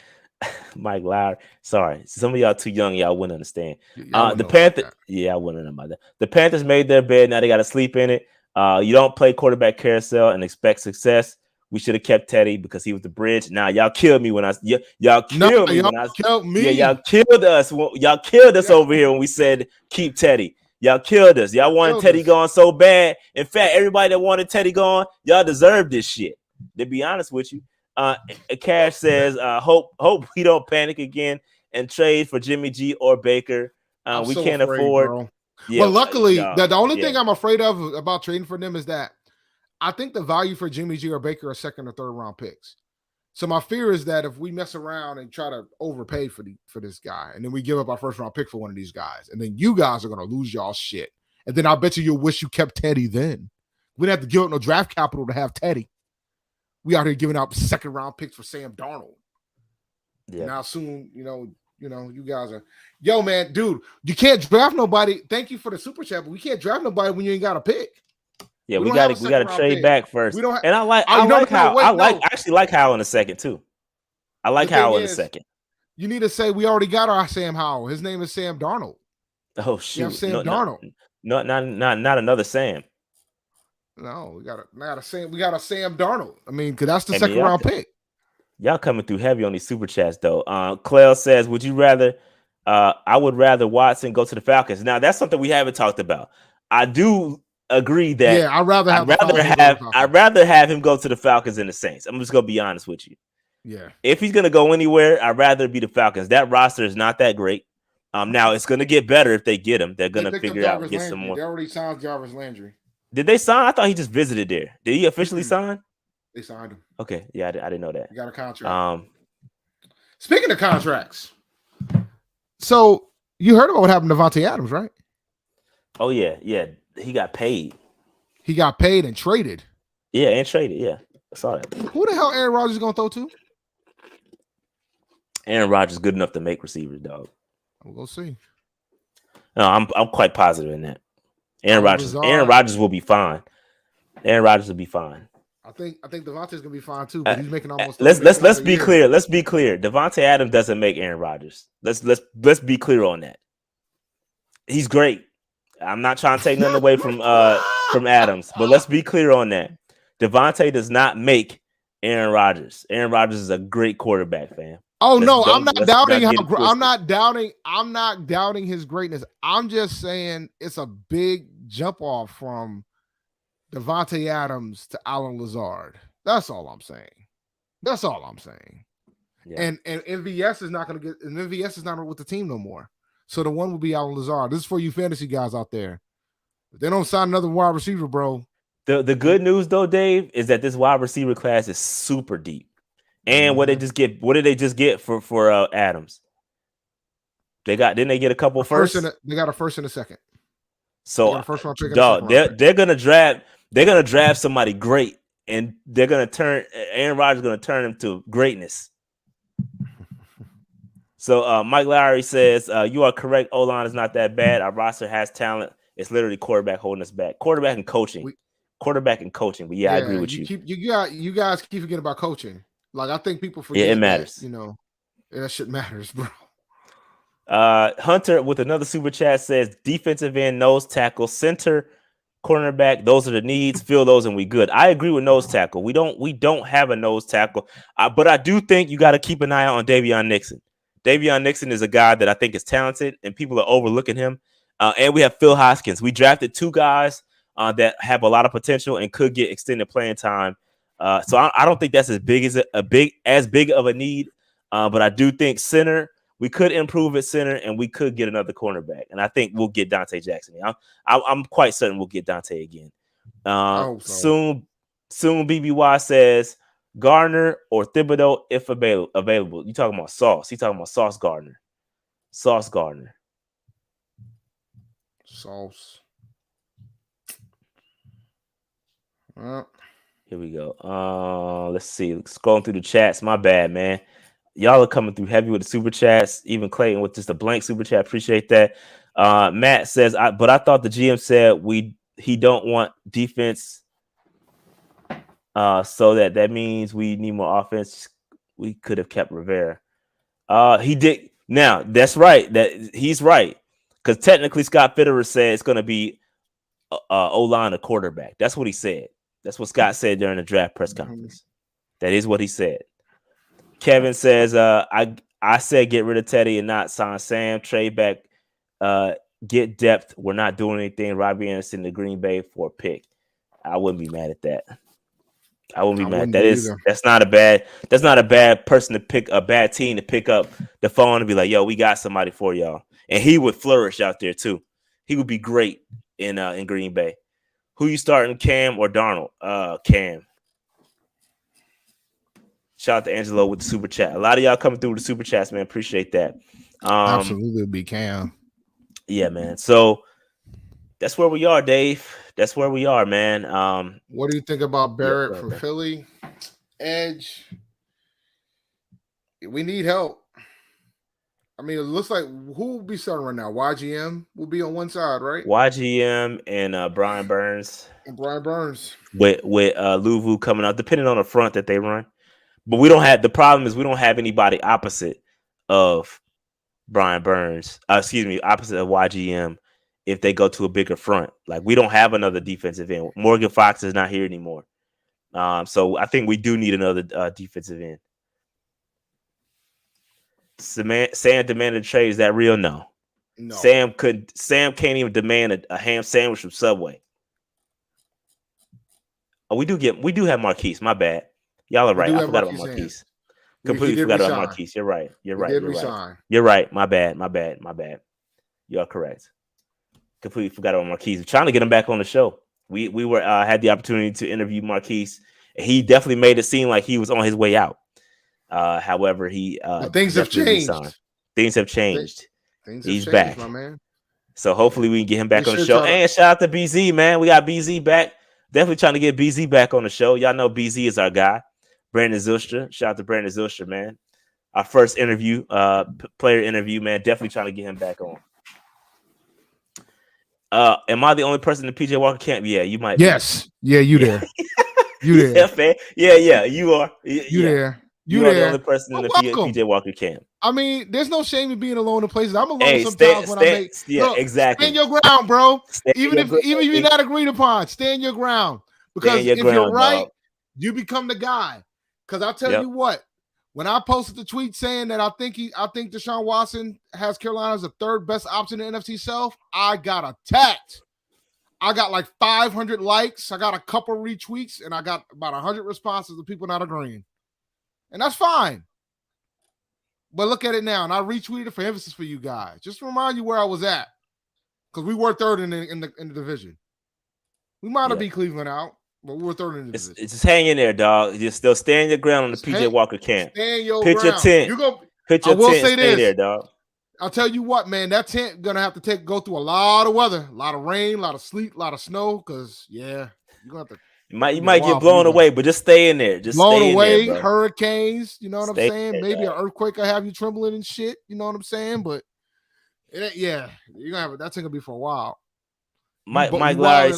Mike Lowry. Sorry. Some of y'all too young, y'all wouldn't understand. The Panthers. Yeah, I wouldn't know about that. The Panthers made their bed, now they gotta sleep in it. You don't play quarterback carousel and expect success. We should have kept Teddy because he was the bridge. Now y'all killed me when y'all killed me. Yeah, y'all killed us. Y'all killed us over here when we said keep Teddy. Y'all killed us. Y'all wanted Teddy gone so bad. In fact, everybody that wanted Teddy gone, y'all deserve this shit. To be honest with you, Cash says, "Hope we don't panic again and trade for Jimmy G or Baker. We can't afford." Bro. Yeah, well, luckily, the only thing I'm afraid of about trading for them is that I think the value for Jimmy G or Baker are 2nd or 3rd round picks. So my fear is that if we mess around and try to overpay for this guy, and then we give up our 1st round pick for one of these guys, and then you guys are going to lose y'all shit. And then I bet you'll wish you kept Teddy then. We didn't have to give up no draft capital to have Teddy. We out here giving out 2nd round picks for Sam Darnold. Yeah. Now soon, you guys are, yo, man, dude, you can't draft nobody. Thank you for the super chat, but we can't draft nobody when you ain't got a pick. Yeah, we got to trade back first. And I actually like Howell in the 2nd too. I like Howell in the 2nd. You need to say we already got our Sam Howell. His name is Sam Darnold. Oh shoot, Sam Darnold. Not another Sam. No, we got a Sam Darnold. I mean, because that's the 2nd round pick. Y'all coming through heavy on these super chats though. Clell says, "Would you rather?" I would rather Watson go to the Falcons. Now that's something we haven't talked about. I do agree that I'd rather have him go to the Falcons than the Saints. I'm just gonna be honest with you. Yeah. If he's gonna go anywhere, I'd rather be the Falcons. That roster is not that great. Now it's gonna get better if they get him. They're gonna figure out and get some more. They already signed Jarvis Landry. Did they sign? I thought he just visited there. Did he officially sign? They signed him. Okay, yeah, I didn't know that. He got a contract. Speaking of contracts, so you heard about what happened to Devontae Adams, right? Oh yeah. He got paid. He got paid and traded. Yeah, and traded. Yeah, I saw that. Who the hell Aaron Rodgers gonna throw to? Aaron Rodgers good enough to make receivers, dog. We'll see. No, I'm quite positive in that. Aaron Rodgers will be fine. Aaron Rodgers will be fine. I think Devontae's gonna be fine too, but he's making almost. Let's be clear. Let's be clear. Devontae Adams doesn't make Aaron Rodgers. Let's be clear on that. He's great. I'm not trying to take nothing away from Adams, but let's be clear on that. Devontae does not make Aaron Rodgers. Aaron Rodgers is a great quarterback, fam. Oh no, I'm not doubting his greatness. I'm just saying it's a big jump off from Devontae Adams to Alan Lazard. That's all I'm saying. Yeah. And MVS is not going to get. And MVS is not with the team no more. So the one will be Alan Lazard. This is for you fantasy guys out there. If they don't sign another wide receiver, bro. The good news though, Dave, is that this wide receiver class is super deep. And what did they just get for Adams? Didn't they get a couple first? They got a first and a second. So they're gonna draft somebody great, and they're gonna turn Aaron Rodgers gonna turn him to greatness. So Mike Lowry says, you are correct. O-line is not that bad. Our roster has talent. It's literally quarterback holding us back. Quarterback and coaching. But yeah, I agree with you. You guys keep forgetting about coaching. Like I think people forget. Yeah, it matters. That shit matters, bro. Hunter with another super chat says defensive end, nose tackle, center, cornerback. Those are the needs. Fill those and we good. I agree with nose tackle. We don't have a nose tackle, but I do think you got to keep an eye on Davion Nixon. Davion Nixon is a guy that I think is talented, and people are overlooking him. And we have Phil Hoskins. We drafted two guys that have a lot of potential and could get extended playing time. So I don't think that's as big of a need. But I do think center, we could improve at center, and we could get another cornerback. And I think we'll get Dante Jackson. I'm quite certain we'll get Dante again. Soon BBY says Gardner or Thibodeau if available. You talking about Sauce? He talking about Sauce Gardner. Sauce. Here we go. Let's see. Scrolling through the chats. My bad, man. Y'all are coming through heavy with the super chats. Even Clayton with just a blank super chat. Appreciate that. Matt says, but I thought the GM said he don't want defense. So that means we need more offense. We could have kept Rivera. He did. Now that's right. That he's right. Because technically Scott Fitterer said it's going to be O-line a quarterback. That's what he said. That's what Scott said during the draft press conference. That is what he said. Kevin says, I said get rid of Teddy and not sign Sam. Trade back, get depth. We're not doing anything. Robbie Anderson to Green Bay for a pick. I wouldn't be mad at that. That's not a bad person to pick, a bad team to pick up the phone and be like, yo, we got somebody for y'all. And he would flourish out there too. He would be great in Green Bay. Who you starting, Cam or Darnold? Cam. Shout out to Angelo with the super chat. A lot of y'all coming through with the super chats, man. Appreciate that. Absolutely be Cam. Yeah, man. So that's where we are, Dave. That's where we are, man. What do you think about Barrett from Philly? Edge. We need help. I mean, it looks like who will be starting right now? YGM will be on one side, right? YGM and Brian Burns. With Luvu coming out, depending on the front that they run. But the problem is we don't have anybody opposite of Brian Burns. Opposite of YGM if they go to a bigger front. Like we don't have another defensive end. Morgan Fox is not here anymore. So I think we do need another defensive end. Sam demanded a trade. Is that real? No. Sam can't even demand a ham sandwich from Subway. Oh, we do have Marquise. My bad. Y'all are right. I forgot about Marquise. Completely forgot about Marquise. You're right. You're right. My bad. You are correct. Completely forgot about Marquise. Trying to get him back on the show. We were had the opportunity to interview Marquise. He definitely made it seem like he was on his way out. However, things have changed. Things have changed. He's back, my man. So hopefully we can get him back on the show. And shout out to BZ, man. We got BZ back. Definitely trying to get BZ back on the show. Y'all know BZ is our guy. Brandon Zylstra. Shout out to Brandon Zylstra, man. Our first interview, player interview, man. Definitely trying to get him back on. Am I the only person in the PJ Walker camp? Yeah, you might. Yes. Yeah, you there. You there. Yeah, you are. You there. You are the only person in the PJ Walker camp. I mean, there's no shame in being alone in places. I'm alone Hey, sometimes when I make. Look, exactly. Stand your ground, bro. Stand Even if you're not agreed upon, stand your ground. Because if you're right, you become the guy. Because I'll tell you what, when I posted the tweet saying that I think Deshaun Watson has Carolina as the third best option in the NFC South, I got attacked. I got like 500 likes. I got a couple retweets, and I got about 100 responses of people not agreeing. And that's fine. But look at it now, and I retweeted it for emphasis for you guys. Just to remind you where I was at. Because we were third in the division. We might have beat Cleveland out, but we were third in the division. It's just hang in there, dog. Just still stand your ground on the PJ Walker camp. Stand your Pitch ground. Your tent. Pitch your tent. Stay there, dog. I'll tell you what, man, that tent gonna have to go through a lot of weather, a lot of rain, a lot of sleet, a lot of snow. Because you're gonna have to. You might get blown away, but just stay in there. Just blown stay away, in there, hurricanes. You know what I'm saying? There, maybe an earthquake will have you trembling and shit. You know what I'm saying? But you're gonna have that thing gonna be for a while. Mike Larry,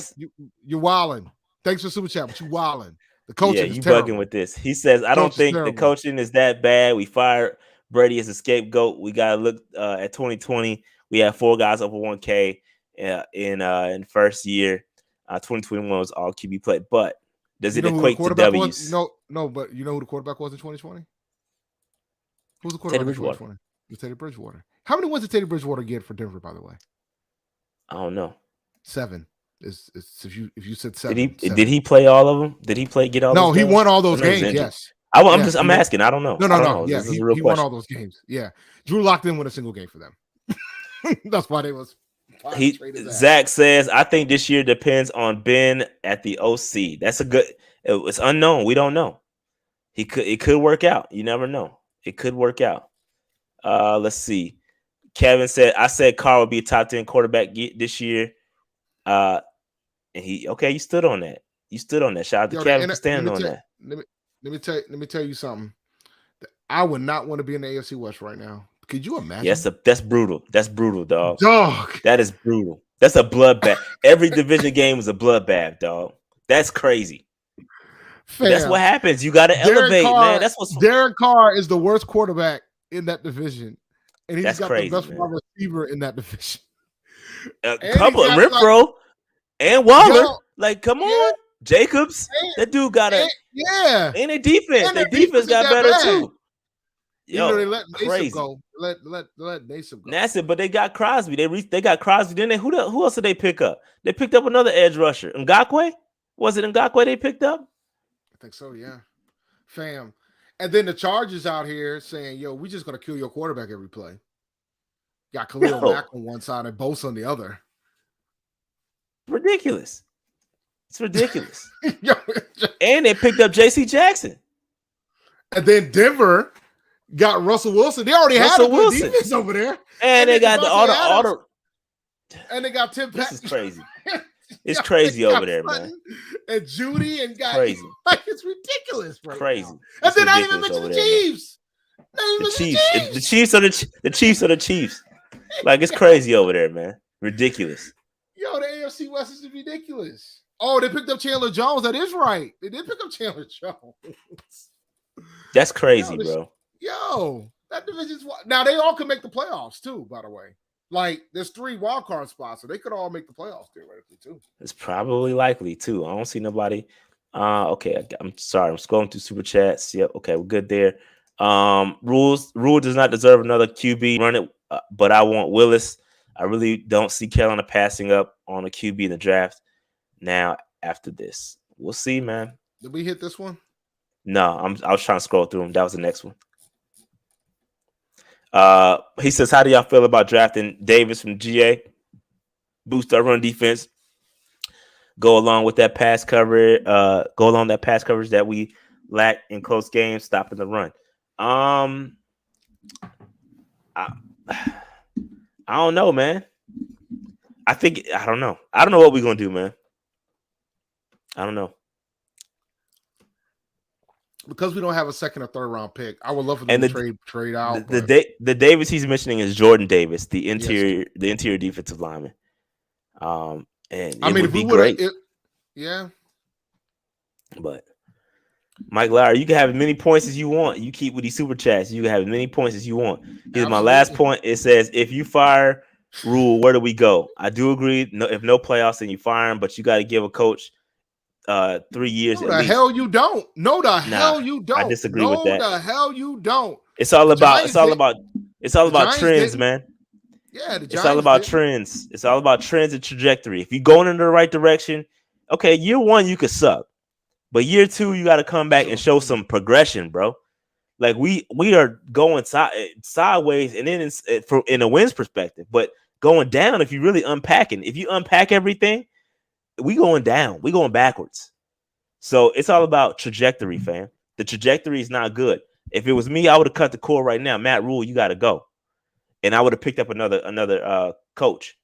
you're wilding. Thanks for super chat, but you wilding. The coaching is you terrible. bugging with this. He says, I don't think the coaching is that bad. We fired Brady as a scapegoat. We gotta look at 2020. We had 4 guys over 1K in first year. 2021 was all QB play, but does it equate to W's? No, but you know who the quarterback was in 2020? Who was the quarterback in 2020? It was Teddy Bridgewater. How many wins did Teddy Bridgewater get for Denver, by the way? I don't know. 7. If you said 7. Did he play all of them? Did he get all? No, he won all those games. Yes. I'm asking. I don't know. No. Yeah, he won all those games. Yeah, Drew locked in with a single game for them. That's why they was. Zach says, I think this year depends on Ben at the OC. That's a good. It's unknown. We don't know. It could work out. You never know. It could work out. Let's see. Kevin said, I said Carr will be a top 10 quarterback this year. And you stood on that. Shout out to Kevin for standing on that. Let me tell you something. I would not want to be in the AFC West right now. Could you imagine? Yes, that's brutal. That's brutal, dog. Dog. That is brutal. That's a bloodbath. Every division game is a bloodbath, dog. That's crazy. That's what happens. You got to elevate, man. That's what's Derek Carr is the worst quarterback in that division, and he's got crazy, the best wide receiver in that division. A couple of Renfro and Waller. Come on, Jacobs. That dude got a And their defense. Their defense got better too. Yo, they let Nason go. Let Nason go. Nassib, but they got Crosby. They got Crosby. Then who else did they pick up? They picked up another edge rusher. Ngakoue? Was it Ngakoue they picked up? I think so, yeah. Fam. And then the Chargers out here saying, yo, we just gonna kill your quarterback every play. Got Khalil Mack on one side and Bosa on the other. Ridiculous. It's ridiculous. And they picked up JC Jackson. And then Denver got Russell Wilson. They already had a good defense over there. And they got the auto. And they got Tim Patrick. This is crazy. It's crazy over there, man. And Judy and guys. Crazy. It's ridiculous, bro. Crazy. And then I even mentioned the Chiefs. The Chiefs are the Chiefs. It's crazy over there, man. Ridiculous. Yo, the AFC West is ridiculous. Oh, they picked up Chandler Jones. That is right. They did pick up Chandler Jones. That's crazy, bro. Yo, that division's now they all can make the playoffs too, by the way. There's 3 wild card spots, so they could all make the playoffs theoretically too. It's probably likely too. I don't see nobody. Okay, I'm sorry. I'm scrolling through super chats. Yep. Okay, we're good there. Rhule does not deserve another QB. Run it, but I want Willis. I really don't see Carolina passing up on a QB in the draft. Now, after this, we'll see, man. Did we hit this one? No, I was trying to scroll through them. That was the next one. He says, how do y'all feel about drafting Davis from GA? Boost our run defense. Go along that pass coverage that we lack in close games, stopping the run. I don't know, man. I don't know. I don't know what we're gonna do, man. I don't know. Because we don't have a second or third round pick, I would love for them to trade out. The Davis he's mentioning is Jordan Davis, the interior defensive lineman. And I mean, it would be great. Yeah. But Mike Lowry, you can have as many points as you want. You keep with these super chats. You can have as many points as you want. Here's my last point. It says, if you fire Rhule, where do we go? I do agree. No, if no playoffs, then you fire him, but you got to give a coach 3 years. No, the hell you don't. No, the hell you don't. I disagree with that. No, the hell you don't. It's all about trends, man. Yeah, it's all about trends. It's all about trends and trajectory. If you're going in the right direction, okay, year one you could suck, but year two you got to come back and show some progression, bro. Like we are going sideways, and then in a wins perspective, but going down. If you really if you unpack everything, we going down. We going backwards. So it's all about trajectory, fam. The trajectory is not good. If it was me, I would have cut the cord right now. Matt Rhule, you got to go, and I would have picked up another coach.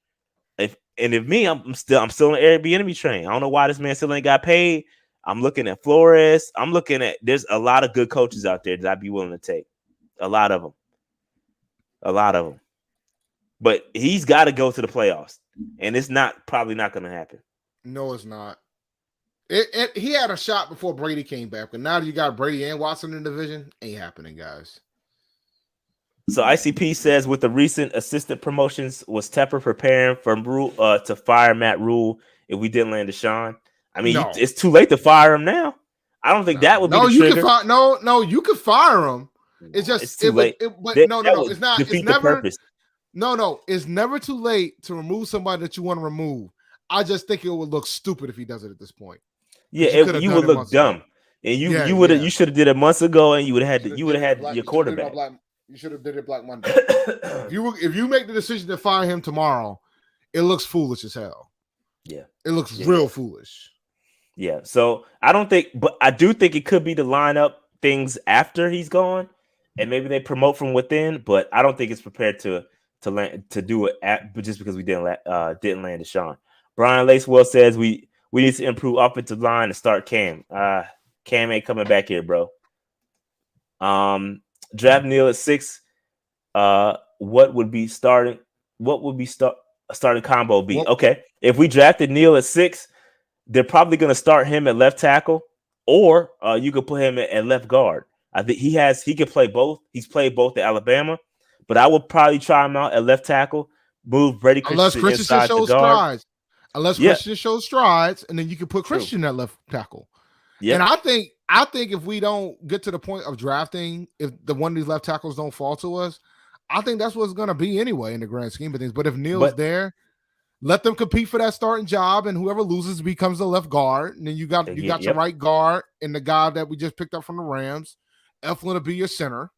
If me, I'm still on the Airbnb train. I don't know why this man still ain't got paid. I'm looking at Flores. There's a lot of good coaches out there that I'd be willing to take. A lot of them. But he's got to go to the playoffs, and it's probably not going to happen. No, it's not. He had a shot before Brady came back, but now that you got Brady and Watson in the division, ain't happening, guys. So ICP says, with the recent assistant promotions, was Tepper preparing for Rhule to fire Matt Rhule if we didn't land Deshaun? I mean, it's too late to fire him now. I don't think that would be the trigger. You could fire him. It's just it's too late. It's not. Defeat the purpose. No, it's never too late to remove somebody that you want to remove. I just think it would look stupid if he does it at this point. Yeah, you would look dumb, and you should have did it months ago, and you would have had your quarterback. You should have did it Black Monday. if you make the decision to fire him tomorrow, it looks foolish as hell. Yeah, it looks real foolish. Yeah, so I don't think, but I do think it could be to line up things after he's gone, and maybe they promote from within. But I don't think it's prepared to do it just because we didn't land Deshaun. Brian Lacewell says we need to improve offensive line and start Cam. Cam ain't coming back here, bro. Draft Neil at 6. What would be starting combo be? Okay, if we drafted Neil at 6, they're probably going to start him at left tackle, or you could put him at left guard. I think he can play both. He's played both at Alabama, but I would probably try him out at left tackle. Move Brady Christensen inside the guard. Christian shows strides, and then you can put Christian at left tackle. Yeah, and I think if we don't get to the point of drafting, if the one of these left tackles don't fall to us, I think that's what it's going to be anyway in the grand scheme of things. But if Neil's there, let them compete for that starting job, and whoever loses becomes the left guard. And then you got your right guard and the guy that we just picked up from the Rams. Eflin will be your center,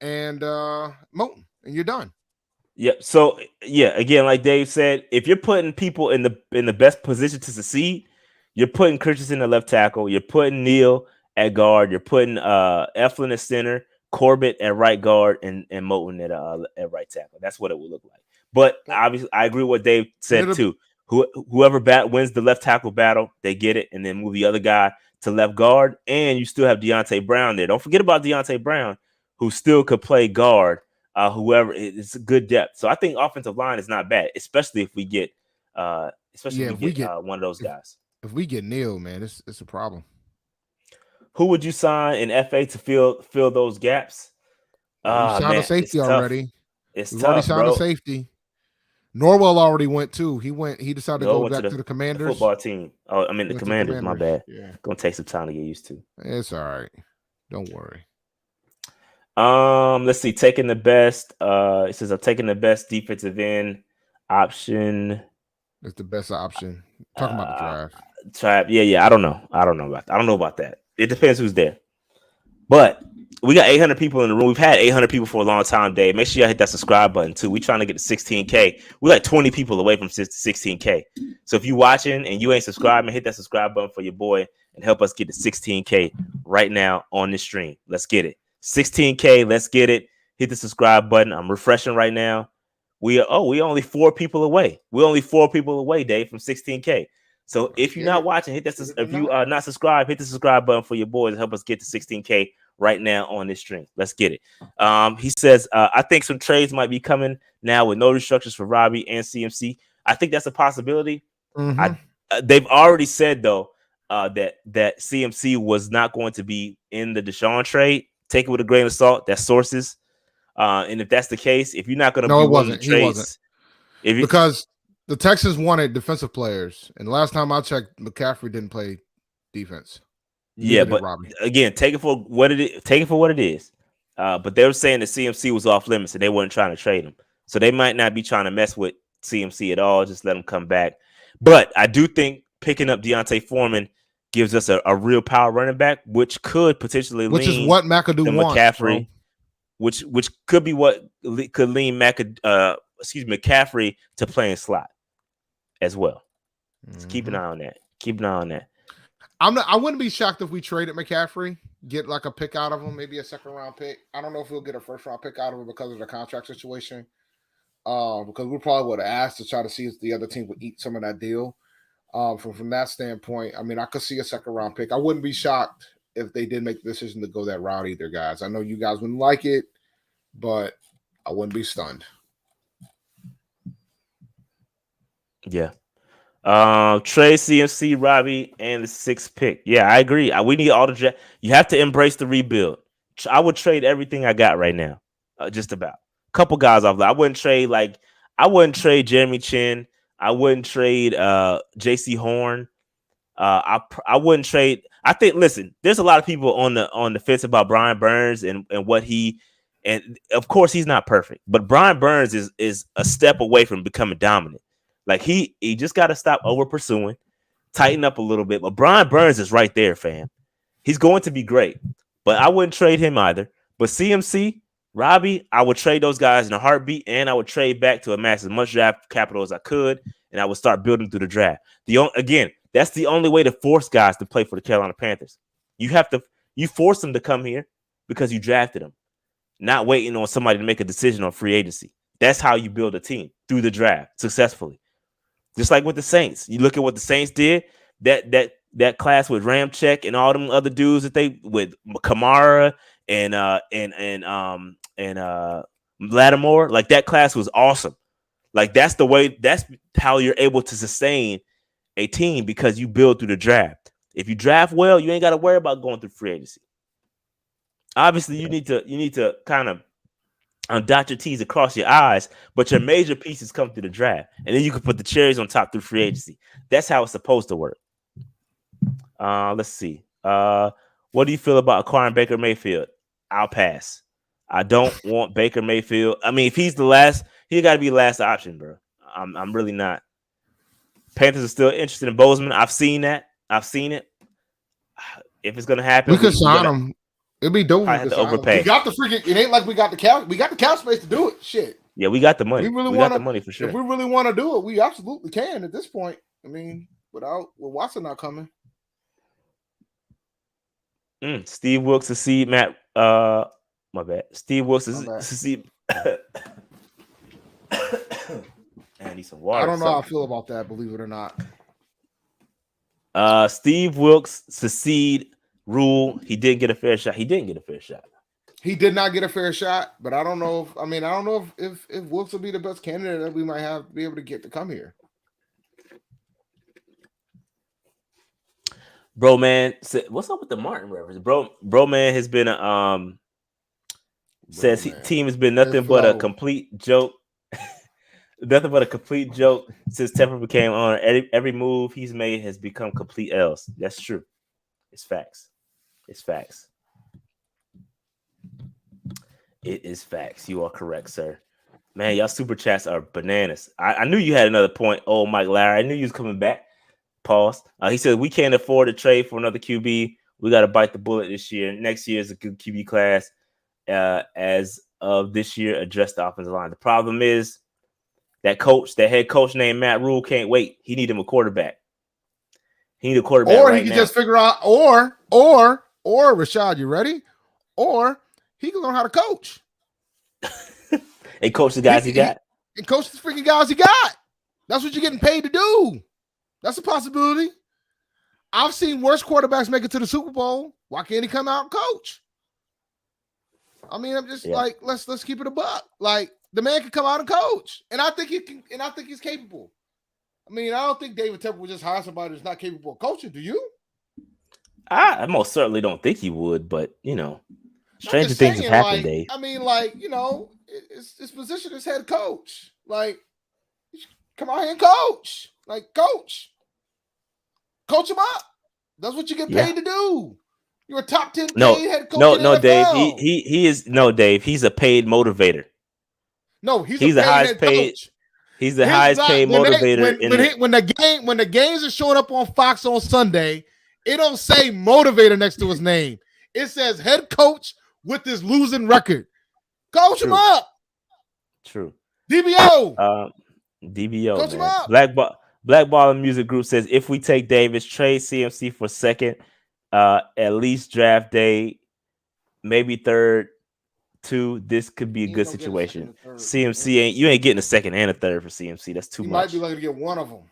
and Moton, and you're done. Yeah. So again, like Dave said, if you're putting people in the best position to succeed, you're putting Christensen at left tackle, you're putting Neil at guard, you're putting Eflin at center, Corbett at right guard, and Moton at right tackle. That's what it would look like. But obviously, I agree with what Dave said too. Whoever wins the left tackle battle, they get it, and then move the other guy to left guard, and you still have Deontay Brown there. Don't forget about Deontay Brown, who still could play guard. Whoever, it's a good depth. So I think offensive line is not bad, especially if we get one of those guys. If we get Neil, man, it's a problem. Who would you sign in FA to fill those gaps? You signed a safety already. We've already signed a safety. Norwell already went too. He decided to go back to the Commanders. The football team. Oh, I mean the Commanders. My bad. Yeah. Gonna take some time to get used to. It's all right. Don't worry. Let's see. Taking the best. It says I'm taking the best defensive end option. It's the best option. Talking about the draft. Yeah. I don't know about that. It depends who's there. But we got 800 people in the room. We've had 800 people for a long time, Dave. Make sure you hit that subscribe button too. We're trying to get to 16K. We're like 20 people away from 16K. So if you're watching and you ain't subscribing, hit that subscribe button for your boy and help us get to 16K right now on this stream. Let's get it. 16K. Let's get it. Hit the subscribe button. I'm refreshing right now. We only 4 people away. We're only 4 people away, Dave, from 16K. So if you're not watching, if you are not subscribed, hit the subscribe button for your boys and help us get to 16K right now on this stream. Let's get it. He says, I think some trades might be coming now with no restructures for Robbie and CMC. I think that's a possibility. Mm-hmm. They've already said, though, that CMC was not going to be in the Deshaun trade. Take it with a grain of salt. That's sources. And if that's the case, if you're not going to No, be it willing wasn't. to He trade, wasn't. Because the Texans wanted defensive players, and last time I checked, McCaffrey didn't play defense. Yeah, but again, take it for what it is. Take it for what it is. But they were saying that CMC was off limits, and they weren't trying to trade him. So they might not be trying to mess with CMC at all. Just let him come back. But I do think picking up Deontay Foreman gives us a real power running back, which could potentially is what McAdoo wants. McCaffrey, which could be what could lean McCaffrey to playing slot as well. So keep an eye on that. Keep an eye on that. I wouldn't be shocked if we traded McCaffrey, get like a pick out of him, maybe a second round pick. I don't know if we'll get a first round pick out of him because of the contract situation. Because we probably would have asked to try to see if the other team would eat some of that deal. From that standpoint, I mean, I could see a second round pick. I wouldn't be shocked if they did make the decision to go that route either, guys. I know you guys wouldn't like it, but I wouldn't be stunned. Yeah. Trey, CMC, Robbie, and the 6th pick. Yeah, I agree. We need all the draft. You have to embrace the rebuild. I would trade everything I got right now. Just about. A couple guys off. I wouldn't trade Jeremy Chin. I wouldn't trade JC Horn. I wouldn't trade. I think. Listen, there's a lot of people on the fence about Brian Burns and what he. And of course, he's not perfect, but Brian Burns is a step away from becoming dominant. Like he just got to stop over pursuing, tighten up a little bit. But Brian Burns is right there, fam. He's going to be great, but I wouldn't trade him either. But CMC, Robbie, I would trade those guys in a heartbeat, and I would trade back to amass as much draft capital as I could, and I would start building through the draft. Again, that's the only way to force guys to play for the Carolina Panthers. You force them to come here because you drafted them, not waiting on somebody to make a decision on free agency. That's how you build a team, through the draft successfully. Just like with the Saints, you look at what the Saints did. That class with Ramczyk and all them other dudes with Kamara and Lattimore, like that class was awesome. Like that's how you're able to sustain a team, because you build through the draft. If you draft well, you ain't got to worry about going through free agency. Obviously, you need to kind of dot your T's across your I's, but your major pieces come through the draft, and then you can put the cherries on top through free agency. That's how it's supposed to work. Let's see. What do you feel about acquiring Baker Mayfield? I'll pass. I don't want Baker Mayfield. I mean, if he's the last, he got to be the last option, bro. I'm really not. Panthers are still interested in Bozeman. I've seen that. I've seen it. If it's gonna happen, we could sign him. It'd be dope. I have to overpay. We got the freaking. It ain't like we got the cap. We got the cap space to do it. Shit. Yeah, we got the money. We got the money for sure. If we really want to do it, we absolutely can at this point. I mean, with Watson not coming. Steve Wilkes succeed Matt. My bad. Steve Wilkes succeed. I need some water. I don't know how I feel about that. Believe it or not. Steve Wilkes succeed Rhule. He didn't get a fair shot. He didn't get a fair shot. He did not get a fair shot, but I don't know if Wilkes will be the best candidate that we might have to be able to get to come here. Bro, man, what's up with the Martin reference? Bro, man has been team has been nothing but a complete joke. Nothing but a complete joke since Tepper became on. Every move he's made has become complete L's. That's true. It's facts. It's facts. It is facts. You are correct, sir. Man, y'all super chats are bananas. I knew you had another point. Oh, Mike Larry. I knew you was coming back. Pause. He said, we can't afford to trade for another QB. We got to bite the bullet this year. Next year is a good QB class. As of this year, address the offensive line. The problem is that head coach named Matt Rhule can't wait. He need him a quarterback. He need a quarterback. Or he can just figure out, or Rashad, you ready? Or he can learn how to coach. And coach the guys he got. And coach the freaking guys he got. That's what you're getting paid to do. That's a possibility. I've seen worse quarterbacks make it to the Super Bowl. Why can't he come out and coach? I mean, I'm just like, let's keep it a buck. Like, the man can come out and coach. And I think he can, and I think he's capable. I mean, I don't think David Tepper would just hire somebody who's not capable of coaching. Do you? I most certainly don't think he would, but stranger just things have saying, happened, Dave. I mean, his position is head coach. Like, come out here and coach. Like, coach him up. That's what you get paid to do. You're a top 10 paid head coach. No, Dave. He is Dave. He's a paid motivator. No, he's the highest paid. Coach. He's the highest paid motivator. When the games are showing up on Fox on Sunday, it don't say motivator next to his name. It says head coach with this losing record. Coach him up. True. DBO. DBO. Coach him up. Black Ball Music Group says if we take Davis, trade CMC for second, at least draft day, maybe third. Two, this could be a good situation. CMC you ain't getting a second and a third for CMC. That's too much. Might be lucky to get one of them.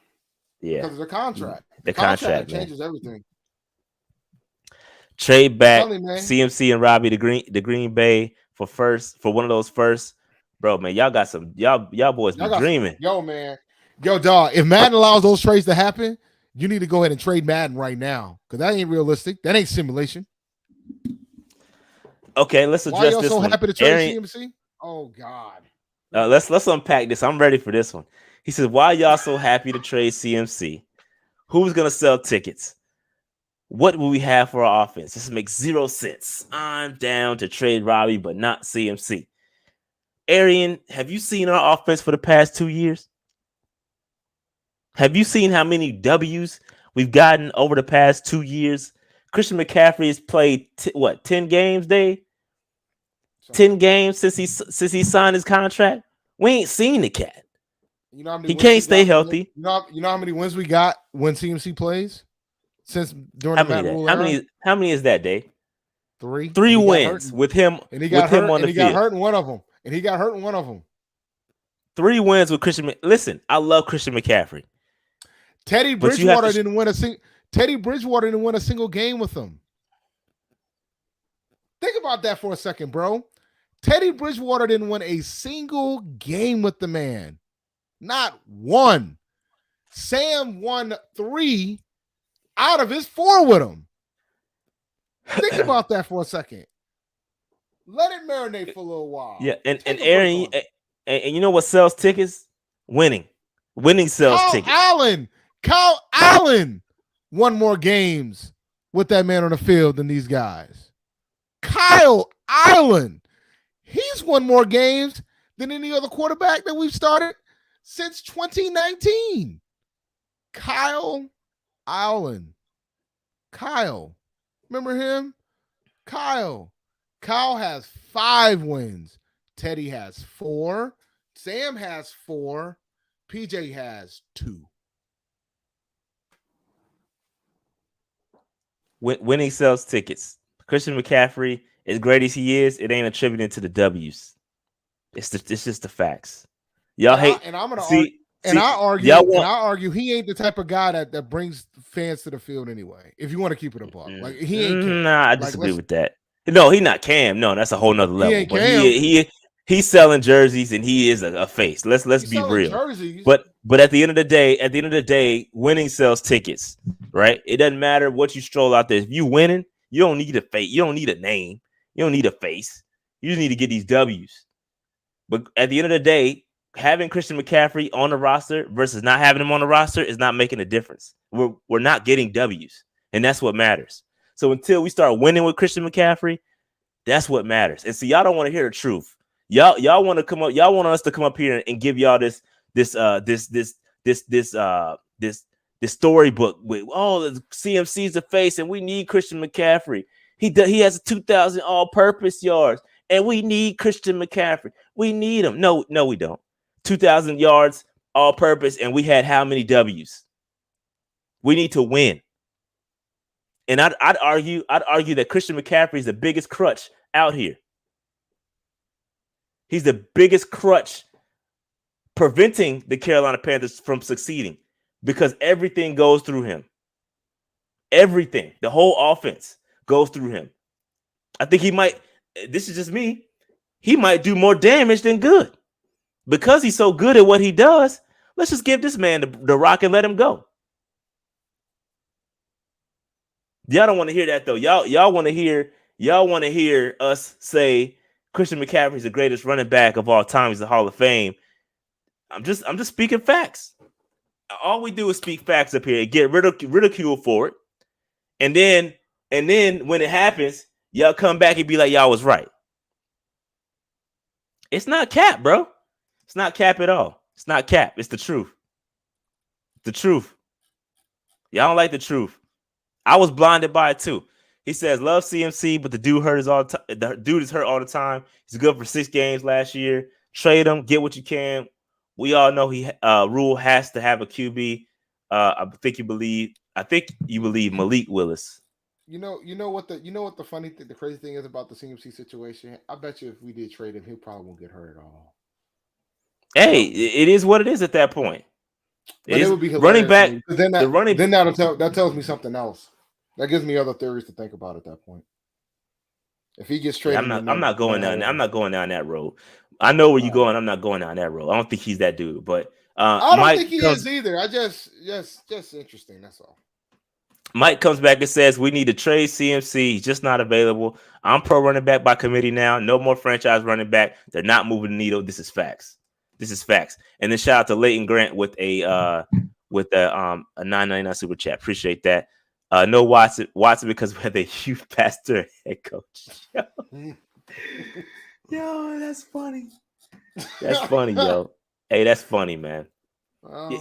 Yeah, because of the contract. The contract changes everything. Trade back CMC and Robbie to Green Bay for one of those first. Bro, man, y'all got some y'all boys be dreaming. Yo, dog. If Madden allows those trades to happen, you need to go ahead and trade Madden right now because that ain't realistic. That ain't simulation. Okay, let's address this one. Why y'all so happy to trade CMC? Oh, God. Let's unpack this. I'm ready for this one. He says, why y'all so happy to trade CMC? Who's going to sell tickets? What will we have for our offense? This makes 0 sense. I'm down to trade Robbie, but not CMC. Arian, have you seen our offense for the past 2 years? Have you seen how many W's we've gotten over the past 2 years? Christian McCaffrey has played 10 games, Dave? 10 games since he signed his contract. We ain't seen the cat. You know how many he can't stay healthy. You know how many wins we got when CMC plays since during the Matt Rhule era? How many is that, Dave? 3. 3 wins with him. And he got hurt. On the and he field. got hurt in one of them. 3 wins with Christian. Listen, I love Christian McCaffrey. Teddy Bridgewater didn't win a single game with him. Think about that for a second, bro. Teddy Bridgewater didn't win a single game with the man. Not one. Sam won 3 out of his 4 with him. Think about that for a second. Let it marinate for a little while. Yeah, and Aaron, and you know what sells tickets? Winning. Winning sells tickets. Kyle Allen won more games with that man on the field than these guys. Kyle Allen. He's won more games than any other quarterback that we've started since 2019. Kyle Allen. Kyle. Remember him? Kyle. Kyle has 5 wins. Teddy has 4. Sam has 4. PJ has 2. Winning sells tickets. Christian McCaffrey, as great as he is, it ain't attributed to the W's. It's just the facts. Y'all hate. And I'm gonna argue he ain't the type of guy that brings fans to the field anyway. If you want to keep it a buck, like he ain't. Nah, I disagree with that. No, he not Cam. No, that's a whole nother level. He ain't Cam. He's selling jerseys and he is a face. Let's be real. Jerseys. But at the end of the day, winning sells tickets, right? It doesn't matter what you stroll out there. If you winning, you don't need a face. You don't need a name. You don't need a face. You just need to get these W's. But at the end of the day, having Christian McCaffrey on the roster versus not having him on the roster is not making a difference. We're not getting W's, and that's what matters. So until we start winning with Christian McCaffrey, that's what matters. And so y'all don't want to hear the truth. Y'all want to come up. Y'all want us to come up here and give y'all this storybook with the CMC's the face, and we need Christian McCaffrey. He has 2,000 all-purpose yards, and we need Christian McCaffrey. We need him. No, we don't. 2,000 yards all-purpose, and we had how many W's? We need to win. And I'd argue that Christian McCaffrey is the biggest crutch out here. He's the biggest crutch preventing the Carolina Panthers from succeeding because everything goes through him. Everything, the whole offense goes through him. I think he might, this is just me, he might do more damage than good. Because he's so good at what he does, let's just give this man the rock and let him go. Y'all don't want to hear that though. Y'all want to hear us say Christian McCaffrey is the greatest running back of all time. He's the Hall of Fame. I'm just speaking facts. All we do is speak facts up here and get ridiculed for it. And then when it happens, y'all come back and be like, y'all was right. It's not cap, bro. It's not cap at all. It's not cap. It's the truth. The truth. Y'all don't like the truth. I was blinded by it too. He says, love CMC, but the dude the dude is hurt all the time. He's good for 6 games last year. Trade him, get what you can. We all know Rhule has to have a QB. I think you believe Malik Willis. You know what the funny thing, the crazy thing is about the CMC situation? I bet you if we did trade him, he probably won't get hurt at all. Hey, it is what it is at that point. It would be running back. That tells me something else. That gives me other theories to think about at that point. If he gets traded, I'm not going down that road. I know where you're going. I'm not going down that road. I don't think he's that dude. But I don't think he is either. I just interesting. That's all. Mike comes back and says we need to trade CMC. He's just not available. I'm pro running back by committee now. No more franchise running back. They're not moving the needle. This is facts. And then shout out to Leighton Grant with a $9.99 super chat. Appreciate that. No Watson because we have a youth pastor head coach. Yo, that's funny. That's funny, yo. Hey, that's funny, man.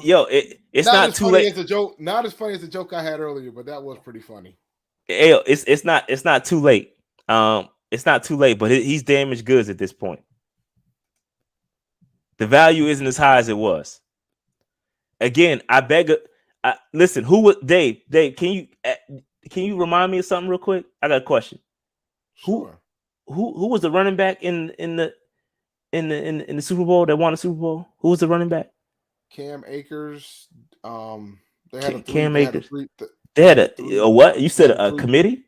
Yo, it's not too late. As a joke, not as funny as the joke I had earlier, but that was pretty funny. Hey, it's not too late. It's not too late, but he's damaged goods at this point. The value isn't as high as it was. Again, I beg. Listen, who was Dave? Dave, can you remind me of something real quick? I got a question. Sure. Who was the running back in the Super Bowl that won the Super Bowl? Who was the running back? Cam Akers. They had Cam Akers. They had a what? You said a committee?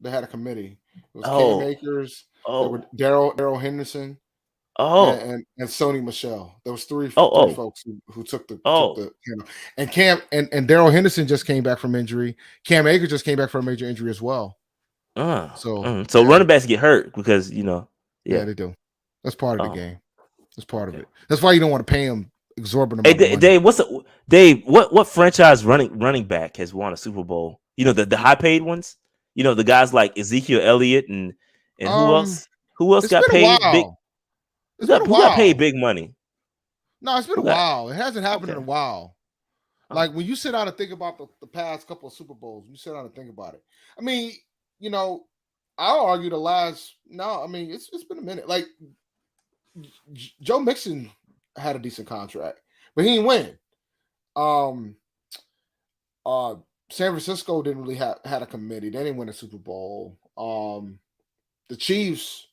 They had a committee. It was Cam Akers. Daryl Henderson. And Sony Michelle. There was three folks who took the and Cam and Daryl Henderson just came back from injury. Cam Akers just came back from a major injury as well. So running backs get hurt because yeah they do. That's part of the game. That's part of it. That's why you don't want to pay him exorbitant amount of money. Dave, what franchise running back has won a Super Bowl? The high paid ones. The guys like Ezekiel Elliott and who else? Who else got paid big? Who got paid big money? No, it's been a while. It hasn't happened in a while. Like when you sit down and think about the past couple of Super Bowls, you sit down and think about it. I mean, I'll argue it's been a minute. Like Joe Mixon had a decent contract, but he didn't win. San Francisco didn't really had a committee. They didn't win a Super Bowl. The Chiefs,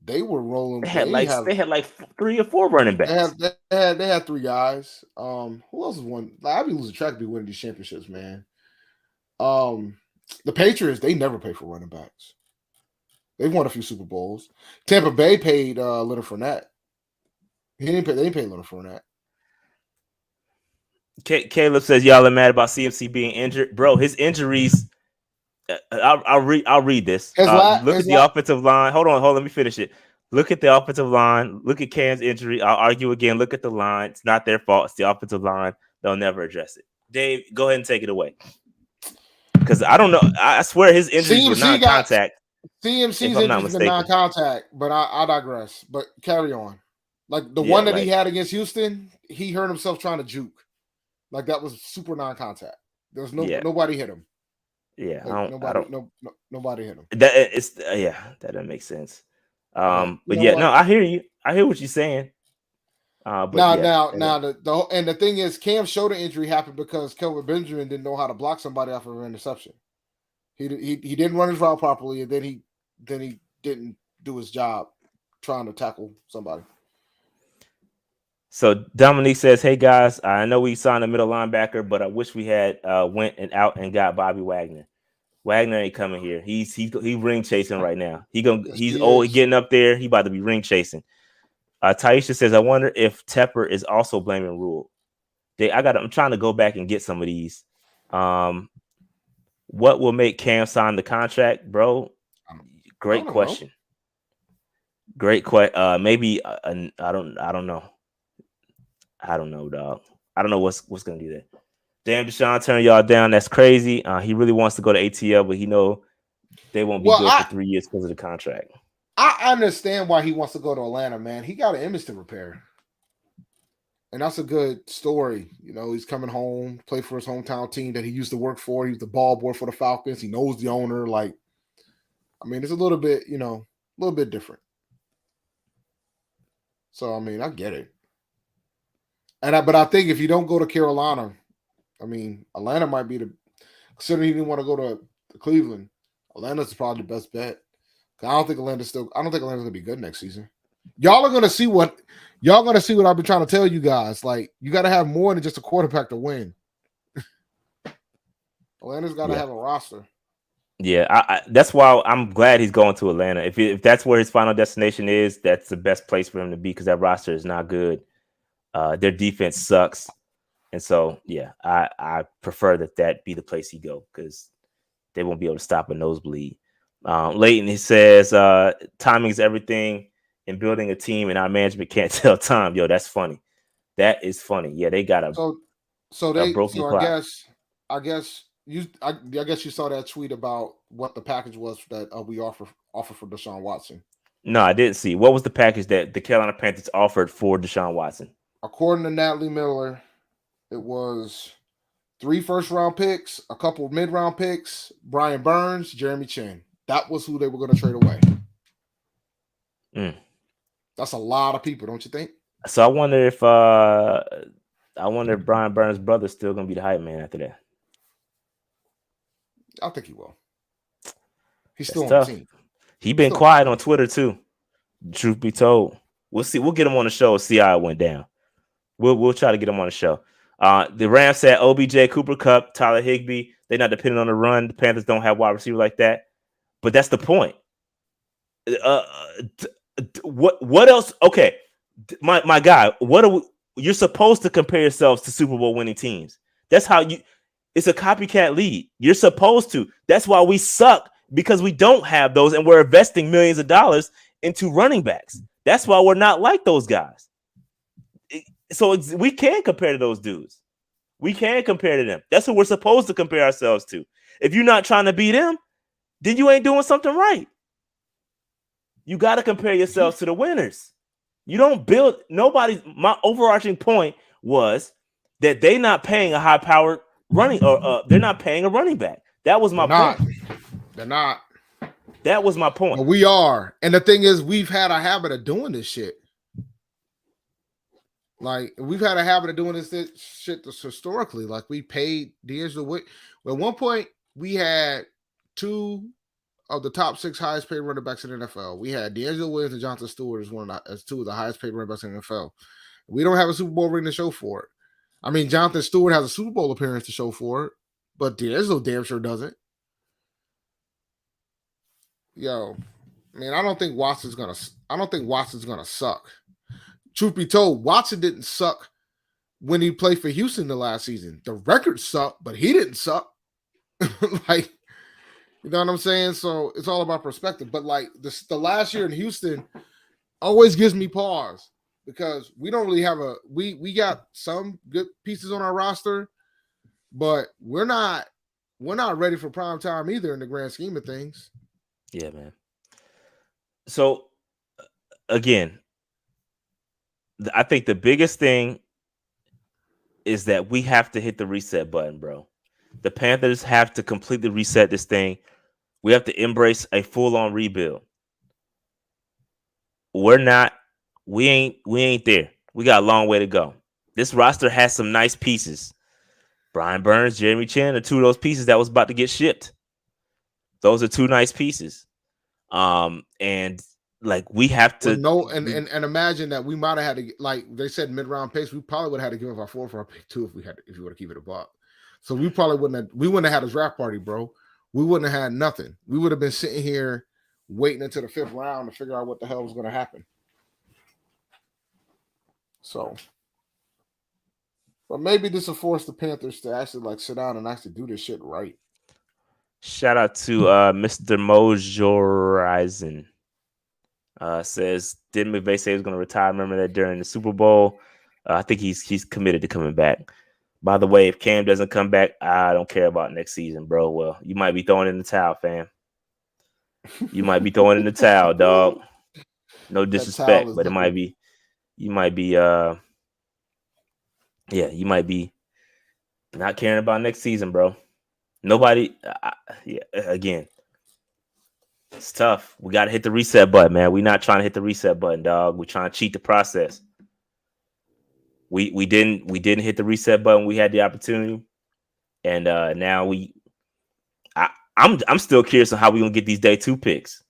they were rolling. They had like 3 or 4 running backs. They had 3 guys. Who else has won? Like, I'd be losing track of be winning these championships, man. The Patriots, they never pay for running backs. They've won a few Super Bowls. Tampa Bay paid Leonard Fournette. They didn't pay Leonard Fournette. Caleb says y'all are mad about CMC being injured, bro. His injuries. I'll read this. Look at the offensive line. Hold on. Let me finish it. Look at the offensive line. Look at Cam's injury. I'll argue again. Look at the line. It's not their fault. It's the offensive line. They'll never address it. Dave, go ahead and take it away. Because I don't know. I swear his injuries were non-contact. CMC's injuries were non-contact, but I digress. But carry on. Like the one that he had against Houston, he hurt himself trying to juke. Like that was super non-contact. There was nobody hit him. Yeah, like, nobody hit him. That doesn't make sense. But I hear you. I hear what you're saying. Now, the thing is, Cam's shoulder injury happened because Kelvin Benjamin didn't know how to block somebody off of an interception. He didn't run his route properly, and then he didn't do his job trying to tackle somebody. So Dominique says, "Hey guys, I know we signed a middle linebacker, but I wish we had went out and got Bobby Wagner. Wagner ain't coming here. He ring chasing right now. He's old, getting up there. He about to be ring chasing." Taisha says, "I wonder if Tepper is also blaming Rhule." I'm trying to go back and get some of these. What will make Cam sign the contract, bro? Great question. Great question. Maybe I don't know. I don't know, dog. I don't know what's gonna do that. Damn, Deshaun turning y'all down. That's crazy. He really wants to go to ATL, but he know they won't be good for 3 years because of the contract. I understand why he wants to go to Atlanta, man. He got an image to repair. And that's a good story. You know, he's coming home, play for his hometown team that he used to work for. He was the ball boy for the Falcons. He knows the owner. Like, I mean, it's a little bit, you know, a little bit different. So, I mean, I get it. But I think if you don't go to Carolina, I mean, Atlanta might be considering he didn't want to go to Cleveland, Atlanta's probably the best bet. I don't think Atlanta's gonna be good next season. Y'all are gonna see what I've been trying to tell you guys. Like, you got to have more than just a quarterback to win. Atlanta's got to have a roster. Yeah, I that's why I'm glad he's going to Atlanta. If that's where his final destination is, that's the best place for him to be because that roster is not good. Their defense sucks, and so yeah, I prefer that be the place he go because they won't be able to stop a nosebleed. Leighton, he says, timing is everything in building a team, and our management can't tell time. Yo, that's funny. That is funny. Yeah, they got a broken clock. I guess you saw that tweet about what the package was that we offer for Deshaun Watson. No, I didn't see. What was the package that the Carolina Panthers offered for Deshaun Watson? According to Natalie Miller, it was 3 first-round picks, a couple mid-round picks, Brian Burns, Jeremy Chin. That was who they were going to trade away. That's a lot of people, don't you think? So I wonder if Brian Burns' brother's still going to be the hype man after that. I think he will. He's still on the team. He been quiet on Twitter too. Truth be told, we'll see. We'll get him on the show. See how it went down. We'll try to get him on the show. The Rams said OBJ, Cooper Kupp, Tyler Higbee. They're not dependent on the run. The Panthers don't have wide receiver like that. But that's the point. What else? Okay, my guy. You're supposed to compare yourselves to Super Bowl winning teams. That's how you. It's a copycat league. You're supposed to. That's why we suck because we don't have those, and we're investing millions of dollars into running backs. That's why we're not like those guys. So we can compare to those dudes. We can compare to them. That's what we're supposed to compare ourselves to. If you're not trying to beat them, then you ain't doing something right. You got to compare yourselves to the winners. You don't build nobody. My overarching point was that they're not paying a high-powered running, or they're not paying a running back. That was my point. They're not. That was my point. But we are, and the thing is, we've had a habit of doing this shit. Like, we've had a habit of doing this shit historically. Like, we paid D'Angelo Williams. At one point, we had 2 of the top 6 highest paid running backs in the NFL. We had D'Angelo Williams and Jonathan Stewart as 2 of the highest paid running backs in the NFL. We don't have a Super Bowl ring to show for it. I mean, Jonathan Stewart has a Super Bowl appearance to show for it, but D'Angelo damn sure doesn't. Yo, I mean, I don't think Watson's gonna suck. Truth be told, Watson didn't suck when he played for Houston the last season. The record sucked, but he didn't suck. Like, you know what I'm saying? So it's all about perspective. But like the last year in Houston always gives me pause because we don't really have we got some good pieces on our roster, but we're not ready for prime time either in the grand scheme of things. Yeah, man. So again, I think the biggest thing is that we have to hit the reset button, bro. The Panthers have to completely reset this thing. We have to embrace a full-on rebuild. We ain't there. We got a long way to go. This roster has some nice pieces. Brian Burns, Jeremy Chin are 2 of those pieces that was about to get shipped. Those are 2 nice pieces. And like we have to and imagine that we might have had to, like they said, mid-round picks. We probably would have had to give up our 4th round pick too if we would have keep it a buck. So we probably wouldn't have had a draft party, bro. We wouldn't have had nothing. We would have been sitting here waiting until the 5th round to figure out what the hell was going to happen. So, but maybe this will force the Panthers to actually like sit down and actually do this shit right. Shout out to Mr. Mojorizon. Says, didn't McVay say he was going to retire? Remember that during the Super Bowl? I think he's committed to coming back. By the way, if Cam doesn't come back, I don't care about next season, bro. Well, you might be throwing in the towel, fam. You might be throwing in the towel, dog. No disrespect, but it might be. You might be. You might be not caring about next season, bro. Nobody. Again, it's tough. We got to hit the reset button, man. We're not trying to hit the reset button, dog. We're trying to cheat the process. We didn't hit the reset button. We had the opportunity, and now I'm still curious on how we're gonna get these day 2 picks,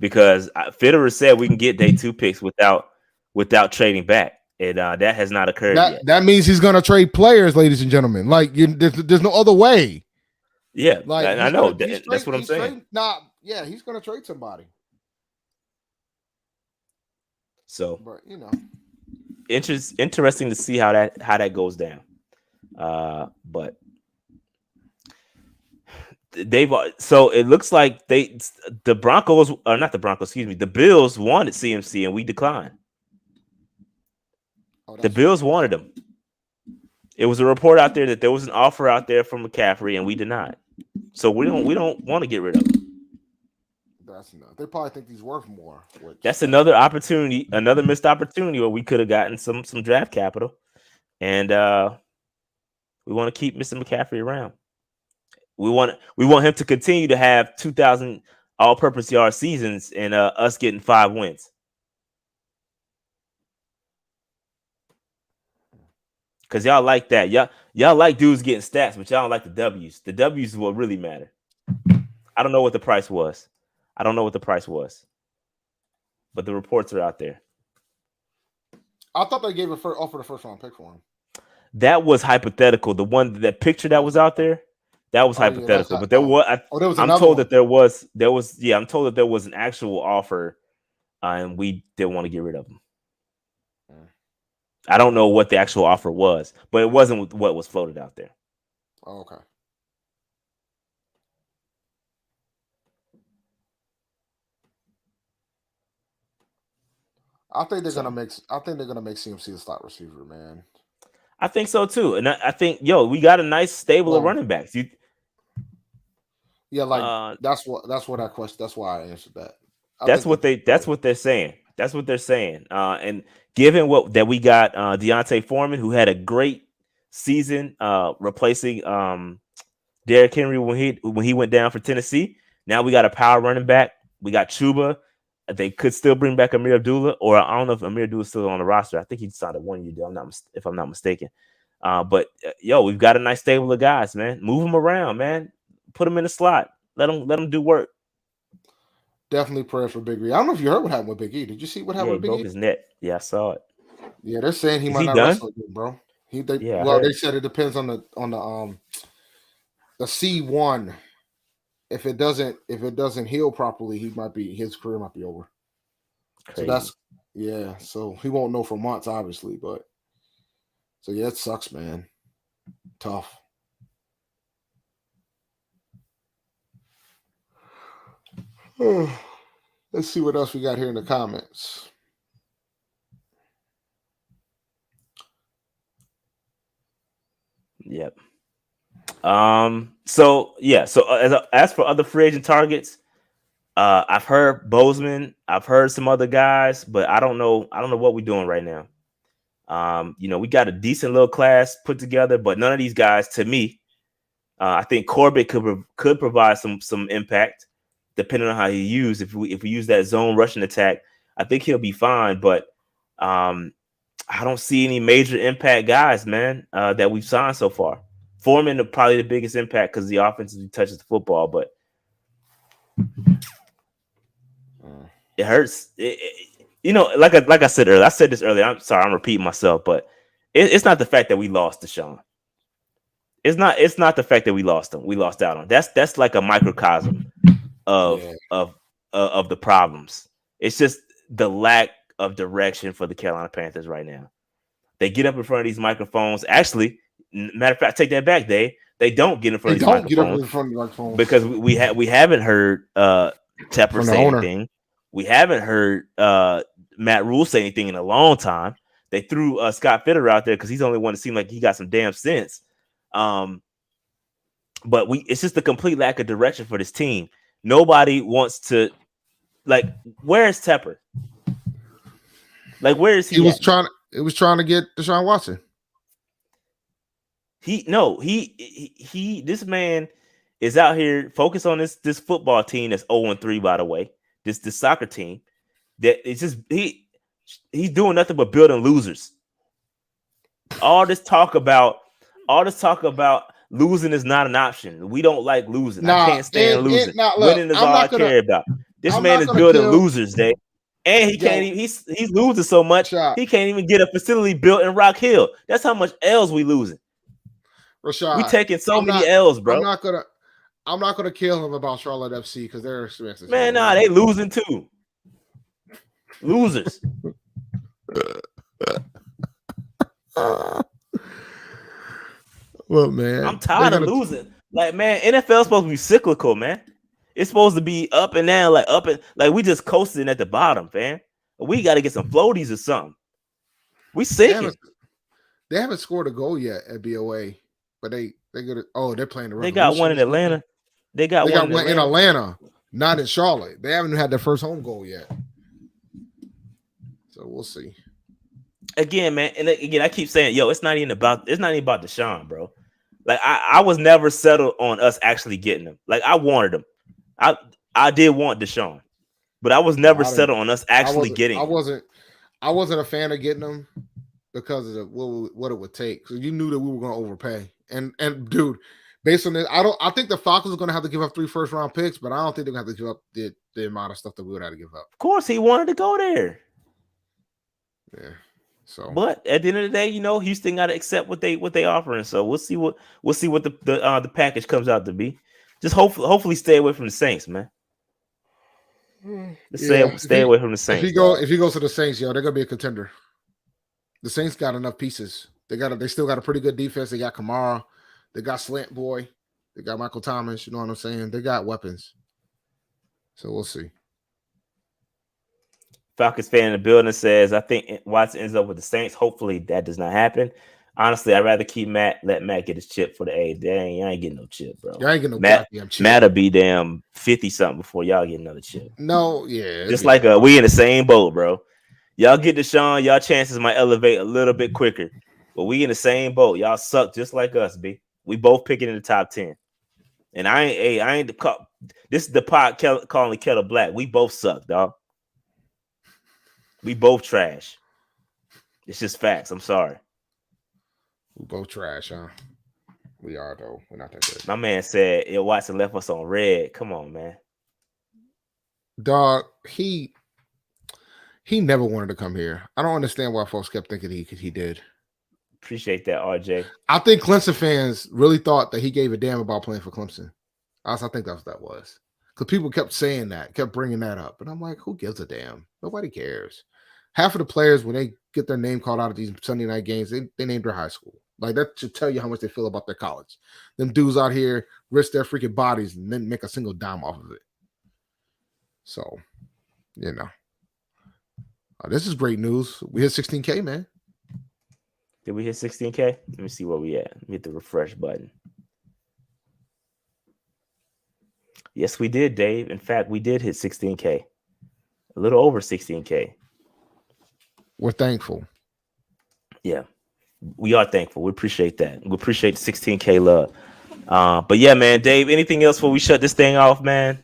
because Fitterer said we can get day 2 picks without trading back, and that has not occurred yet. That means he's gonna trade players, ladies and gentlemen. Like there's no other way. Yeah, like I know that's what I'm saying. He's gonna trade somebody. So, but interesting to see how that goes down. But so it looks like the Broncos, or not the Broncos, excuse me, the Bills wanted CMC and we declined. The Bills wanted him. It was a report out there that there was an offer out there from McCaffrey and we denied. So we don't want to get rid of him. That's enough. They probably think he's worth more. That's another opportunity, another missed opportunity where we could have gotten some draft capital, and we want to keep Mr. McCaffrey around. We want him to continue to have 2,000 all-purpose yard seasons and us getting 5 wins. Because y'all like that. Y'all like dudes getting stats, but y'all don't like the W's. The W's is what really matter. I don't know what the price was. But the reports are out there. I thought they gave offered a first round pick for him. That was hypothetical. That picture that was out there, that was hypothetical. But there was. I'm told that there was. I'm told that there was an actual offer, and we didn't want to get rid of him. I don't know what the actual offer was, but it wasn't what was floated out there. Oh, okay. I think they're gonna make CMC a slot receiver, man. I think so too, and I think we got a nice stable of running backs. That's why I answered that. That's what they're saying. That's what they're saying. And given that we got Deontay Foreman, who had a great season, replacing Derrick Henry when he went down for Tennessee. Now we got a power running back. We got Chuba. They could still bring back Amir Abdullah, or I don't know if Amir Abdullah is still on the roster. I think he signed a 1-year deal. If I'm not mistaken. But we've got a nice stable of guys, man. Move them around, man. Put them in the slot. Let them do work. Definitely prayer for Big E. I don't know if you heard what happened with Big E. Did you see what happened with Big E? He broke his neck. Yeah, I saw it. Yeah, they're saying he might not wrestle again, bro. They said it depends on the C1. If it doesn't heal properly, his career might be over. Crazy. So so he won't know for months, obviously, but so it sucks, man. Tough. Let's see what else we got here in the comments. Yep. So as for other free agent targets, I've heard Bozeman, I've heard some other guys, but I don't know what we're doing right now. We got a decent little class put together, but none of these guys, to me, I think Corbett could provide some impact, depending on how he used. If we use that zone rushing attack, I think he'll be fine. But I don't see any major impact guys, man, that we've signed so far. Foreman probably the biggest impact because the offense touches the football, but it hurts. Like I said earlier, I said this earlier. I'm sorry, I'm repeating myself, but it's not the fact that we lost Deshaun. It's not the fact that we lost him. We lost out on. That's like a microcosm of the problems. It's just the lack of direction for the Carolina Panthers right now. They get up in front of these microphones. Actually, matter of fact, take that back, Dave. They don't get in front of these microphones because we haven't heard Tepper say anything. We haven't heard Matt Rhule say anything in a long time. They threw Scott Fitter out there because he's the only one that seemed like he got some damn sense. But it's just a complete lack of direction for this team. Nobody wants to where is Tepper? Like, where is he? It was trying to get Deshaun Watson. This man is out here focused on this football team that's 0-3, by the way. This soccer team that it's just he's doing nothing but building losers. All this talk about losing is not an option. We don't like losing. I can't stand losing. Winning is all I care about. This man is building losers, Dave. And he can't even he's losing so much he can't even get a facility built in Rock Hill. That's how much L's we losing. Rashad, we taking many L's, bro. I'm not gonna kill him about Charlotte FC because they're expensive. Man, they losing too. Losers. Look, man, I'm tired of losing. Like, man, NFL supposed to be cyclical, man. It's supposed to be up and down, we just coasting at the bottom, fam. We got to get some floaties or something. We sinking. They haven't scored a goal yet at BOA, but they're playing the. They got one in Atlanta. They got one in Atlanta, not in Charlotte. They haven't had their first home goal yet, so we'll see. Again, man, and again, I keep saying, it's not even about Deshaun, bro. Like, I was never settled on us actually getting him. Like, I wanted him. I did want Deshaun, but I was never settled on us actually getting him. I wasn't a fan of getting him because of what it would take. So you knew that we were going to overpay. And dude, based on this, I think the Falcons are going to have to give up 3 first-round picks, but I don't think they're going to have to give up the amount of stuff that we would have to give up. Of course, he wanted to go there. Yeah. So, but at the end of the day, Houston got to accept what they offering. So we'll see what the package comes out to be. Just hopefully stay away from the Saints, man. Stay away from the Saints. If he goes to the Saints, they're gonna be a contender. The Saints got enough pieces. They still got a pretty good defense. They got Kamara. They got Slant Boy. They got Michael Thomas. You know what I'm saying? They got weapons. So we'll see. Falcons fan in the building says, I think Watson ends up with the Saints. Hopefully that does not happen. Honestly, I'd rather let Matt get his chip for the A. You ain't getting no chip, bro. You ain't getting no goddamn chip. Matt'll be damn 50-something before y'all get another chip. No, yeah. Just like we in the same boat, bro. Y'all get Deshaun, y'all chances might elevate a little bit quicker. But we in the same boat. Y'all suck just like us, B. We both picking in the top 10. And this is the pot calling kettle black. We both suck, dog. We both trash. It's just facts. I'm sorry. We both trash, huh? We are, though. We're not that good. My man said, Watson left us on red. Come on, man. Dog, he never wanted to come here. I don't understand why folks kept thinking he did. Appreciate that, RJ. I think Clemson fans really thought that he gave a damn about playing for Clemson. I think that's what that was. Because people kept saying that, kept bringing that up. And I'm like, who gives a damn? Nobody cares. Half of the players, when they get their name called out at these Sunday night games, they named their high school. Like, that should tell you how much they feel about their college. Them dudes out here risk their freaking bodies and then make a single dime off of it. So, this is great news. We hit 16K, man. Did we hit 16K? Let me see where we at. Let me hit the refresh button. Yes, we did, Dave. In fact, we did hit 16K. A little over 16K. We're thankful. Yeah, we are thankful. We appreciate that. We appreciate the 16K love. But yeah, man, Dave, anything else before we shut this thing off, man?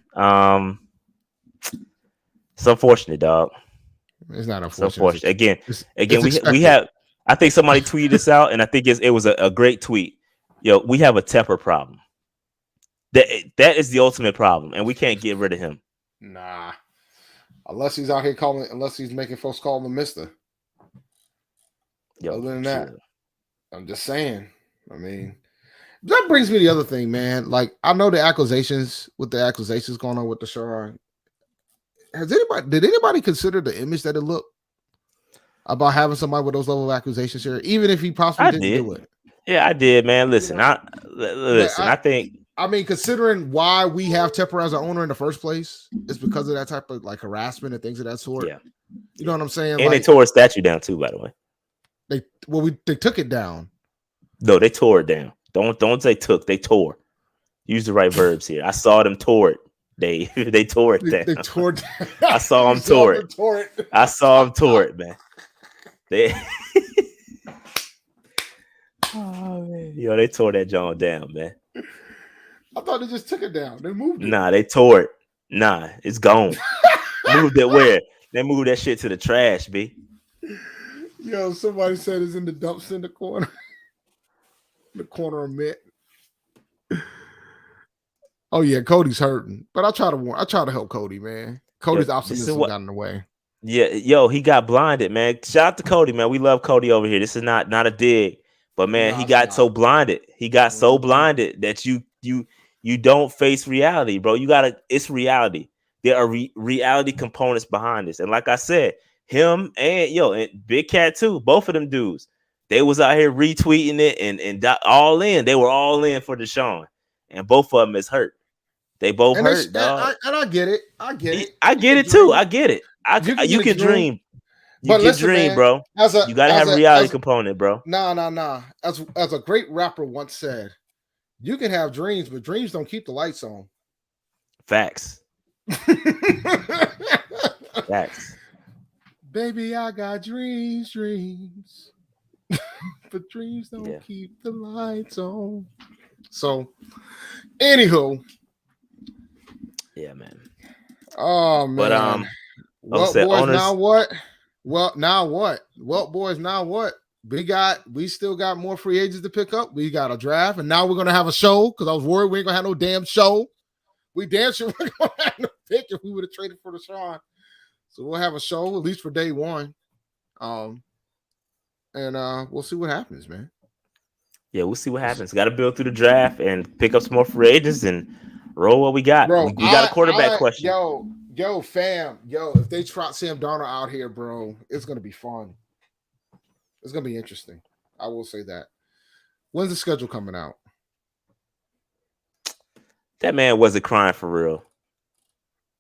It's unfortunate, dog. It's not unfortunate. It's unfortunate. Again, we have. I think somebody tweeted this out, and I think it was a great tweet. We have a Tepper problem. That is the ultimate problem, and we can't get rid of him. Nah, unless he's out here unless he's making folks call him Mister. Other than that, I'm just saying. I mean, that brings me to the other thing, man. Like, I know the accusations going on with Deshaun. Did anybody consider the image that it looked about having somebody with those level of accusations here, even if he possibly didn't do it? Yeah, I did, man. Listen, Yeah. I think. I mean, considering why we have Tepper as an owner in the first place, it's because of that type of like harassment and things of that sort. Yeah. You know what I'm saying? And like, they tore a statue down too, by the way. They took it down. No, they tore it down. Don't say took. They tore. Use the right verbs here. I saw them tore it. They tore it down. They tore it down. I saw them tore it. I saw them tore it, man. They oh man. Yo, they tore that joint down, man. I thought they just took it down. They moved it. Nah, they tore it. Nah, it's gone. Moved it where? They moved that shit to the trash, B. Yo, somebody said it's in the dumpster in the corner. The corner of Mitt. Oh yeah, Cody's hurting. But I try to help Cody, man. Cody's optimism got in the way. Yeah, yo, he got blinded, man. Shout out to Cody, man. We love Cody over here. This is not a dig. But man, he got so blinded. He got so blinded that you don't face reality, bro. It's reality. There are reality components behind this. And like I said, him and Big Cat too, both of them dudes, they was out here retweeting it and all in. They were all in for Deshaun. And both of them is hurt. They both hurt, dog. And I get it. I get it. I get it too. I get it. You can dream. You can dream, bro. You gotta have a reality component, bro. Nah. As a great rapper once said, you can have dreams, but dreams don't keep the lights on. Facts. Facts. Baby, I got dreams, but dreams don't keep the lights on. So, anywho. Yeah, man. Oh man. But well, boys, now what? Well, now what? Well, boys, now what? We still got more free agents to pick up. We got a draft, and now we're gonna have a show because I was worried we ain't gonna have no damn show. We damn sure we're gonna have no pick if we would have traded for Deshaun. So we'll have a show at least for day one. And we'll see what happens, man. Yeah, we'll see what happens. Got to build through the draft and pick up some more free agents and roll what we got. Bro, we got a quarterback question. Yo, fam. If they trot Sam Darnold out here, bro, it's going to be fun. It's going to be interesting. I will say that. When's the schedule coming out? That man wasn't crying for real.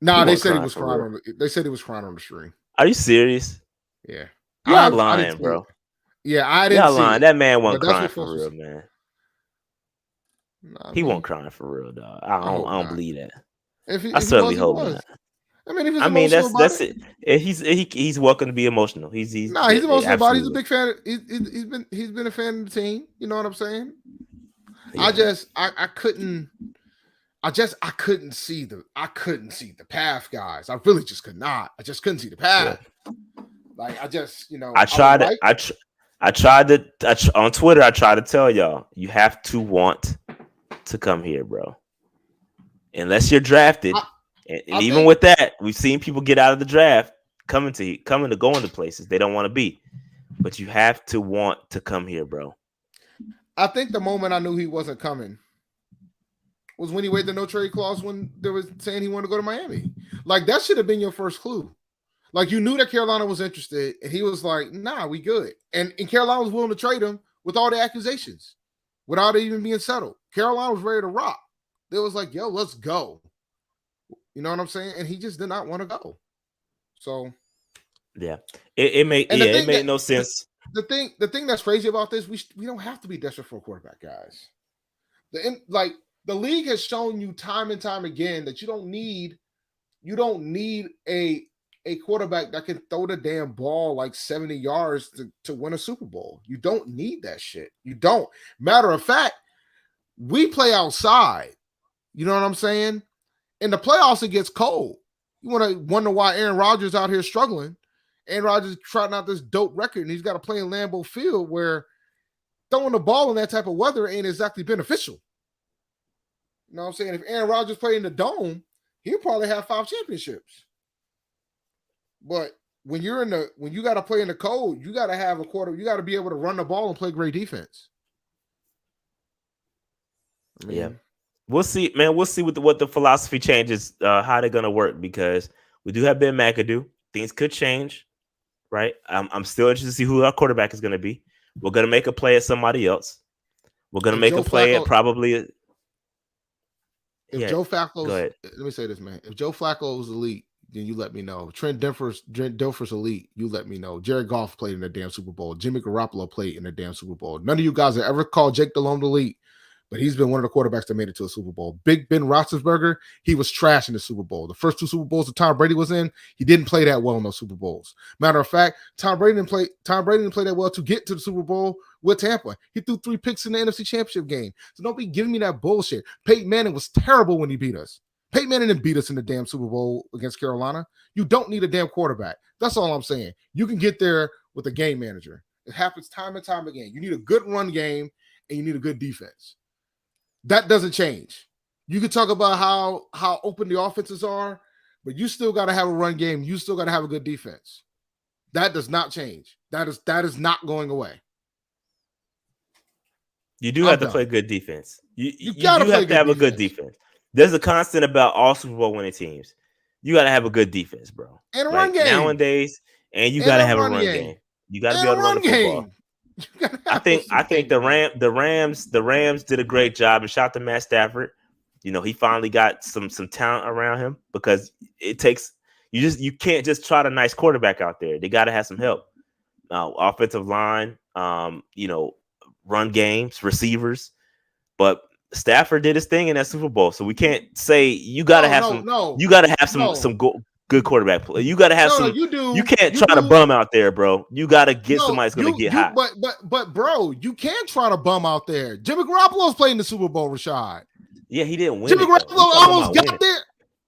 Nah, they said he was crying. They said he was crying on the stream. Are you serious? Yeah. Y'all lying, bro. Yeah, I didn't. Y'all lying. That man wasn't But that's crying what for Phil real, was- man. Nah, He man. wasn't crying for real, dog. I hope don't not. believe that. If he I certainly was, he hope was. not. I mean, if he's I mean, emotional about that's it. He's welcome to be emotional. He's emotional about it. He's a absolutely. big fan. He's been a fan of the team. You know what I'm saying? Yeah. I couldn't see the path, guys. I really just could not. I just couldn't see the path. Yeah. Like I just, I tried to on Twitter. I tried to tell y'all, you have to want to come here, bro. Unless you're drafted, and even with that, we've seen people get out of the draft, coming to going to places they don't want to be. But you have to want to come here, bro. I think the moment I knew he wasn't coming was when he waived the no trade clause when there was saying he wanted to go to Miami. Like that should have been your first clue. Like you knew that Carolina was interested, and he was like, "Nah, we good." And Carolina was willing to trade him with all the accusations, without it even being settled. Carolina was ready to rock. They was like, "Yo, let's go." You know what I'm saying? And he just did not want to go. So, yeah, it made no sense. The thing that's crazy about this, we don't have to be desperate for a quarterback, guys. The league has shown you time and time again that you don't need a quarterback that can throw the damn ball like 70 yards to win a Super Bowl. You don't need that shit. You don't. Matter of fact, we play outside. You know what I'm saying? In the playoffs, it gets cold. You want to wonder why Aaron Rodgers out here struggling. Aaron Rodgers trotting out this dope record, and he's got to play in Lambeau Field where throwing the ball in that type of weather ain't exactly beneficial. You know what I'm saying? If Aaron Rodgers played in the dome, he'll probably have 5 championships. But when you got to play in the cold, you got to have you got to be able to run the ball and play great defense. Yeah. We'll see, man. We'll see what the philosophy changes, how they're gonna work, because we do have Ben McAdoo. Things could change, right? I'm still interested to see who our quarterback is gonna be. We're gonna make a play at somebody else. We're gonna If make Joe a play Flacco, at probably. if Yeah, Joe go Flacco's, ahead. let me say this, man. If Joe Flacco was elite, then you let me know. Trent Dilfer's elite, you let me know. Jared Goff played in the damn Super Bowl. Jimmy Garoppolo played in the damn Super Bowl. None of you guys have ever called Jake Delhomme elite, but he's been one of the quarterbacks that made it to a Super Bowl. Big Ben Roethlisberger, he was trash in the Super Bowl. The first 2 Super Bowls that Tom Brady was in, he didn't play that well in those Super Bowls. Matter of fact, Tom Brady didn't play that well to get to the Super Bowl with Tampa. He threw 3 picks in the NFC Championship game. So don't be giving me that bullshit. Peyton Manning was terrible when he beat us. Peyton Manning didn't beat us in the damn Super Bowl against Carolina. You don't need a damn quarterback. That's all I'm saying. You can get there with a game manager. It happens time and time again. You need a good run game and you need a good defense. That doesn't change. You can talk about how open the offenses are, but you still got to have a run game. You still got to have a good defense. That does not change. That is not going away. You do have to play good defense. You gotta do have to have a good defense. There's a constant about all Super Bowl winning teams. You got to have a good defense, bro. And a run game nowadays, and you got to have a run game. You got to be able to run the football. I think the Rams did a great job, and shout out to Matt Stafford. You know, he finally got some talent around him, because it takes you can't just trot a nice quarterback out there. They got to have some help. Offensive line, run games, receivers, but Stafford did his thing in that Super Bowl, so we can't say you got to have some good quarterback play. You got to have some. You can't try to bum out there, bro. You got to get somebody that's going to get hot. But bro, you can't try to bum out there. Jimmy Garoppolo's playing the Super Bowl, Rashad. Yeah, he didn't win. Jimmy Garoppolo almost got there.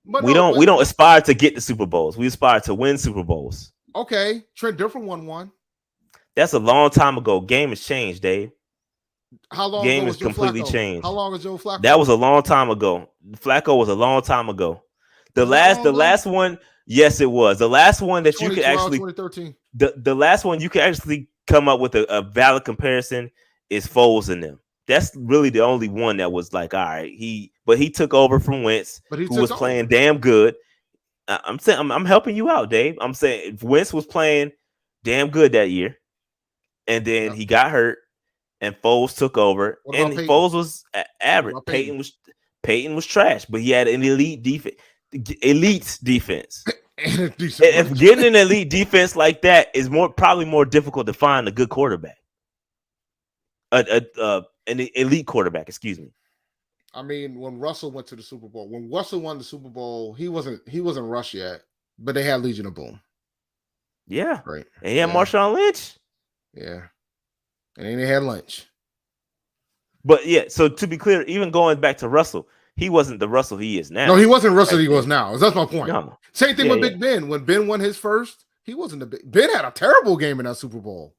But we don't aspire to get the Super Bowls. We aspire to win Super Bowls. Okay, Trent Dilfer won one. That's a long time ago. Game has changed, Dave. How long? Game has completely changed. How long is Joe Flacco? That was a long time ago. Flacco was a long time ago. The last one, yes, it was. The last one that you could actually 2013. The last one you could actually come up with a valid comparison is Foles and them. That's really the only one that was like, all right, he took over from Wentz, who was playing damn good. I'm saying I'm helping you out, Dave. I'm saying Wentz was playing damn good that year, and then he got hurt, and Foles took over, and Foles was average. Peyton was trash, but he had an elite defense. If getting an elite defense like that is probably more difficult to find a good quarterback, an elite quarterback. Excuse me. I mean, when Russell went to the Super Bowl, when Russell won the Super Bowl, he wasn't Rush yet, but they had Legion of Boom. Yeah, right. And he had Marshawn Lynch. Yeah, and then they had Lynch. But yeah, so to be clear, even going back to Russell, he wasn't the Russell he is now. No, he wasn't Russell he was now. That's my point. No. Same thing with Big Ben. When Ben won his first, he wasn't Ben had a terrible game in that Super Bowl.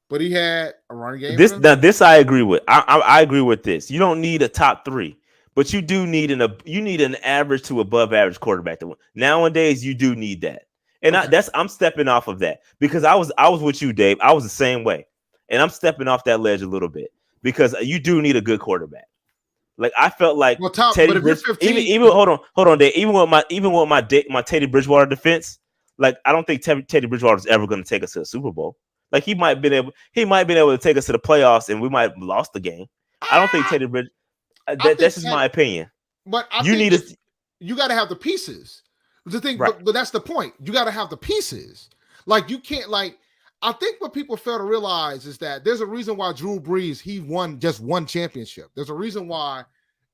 But he had a running game. This I agree with. I agree with this. You don't need a top 3, but you do need an average to above average quarterback to win. Nowadays, you do need that. And I'm stepping off of that, because I was with you, Dave. I was the same way. And I'm stepping off that ledge a little bit, because you do need a good quarterback. Like I felt like Teddy Bridgewater. Even hold on, Dave. Even with my Teddy Bridgewater defense, like I don't think Teddy Bridgewater is ever going to take us to the Super Bowl. Like he might have been able to take us to the playoffs, and we might have lost the game. I don't think Teddy Bridgewater. That's just my opinion. But you got to have the pieces. The thing, right. but that's the point. You got to have the pieces. Like you can't I think what people fail to realize is that there's a reason why Drew Brees, he won just one championship. There's a reason why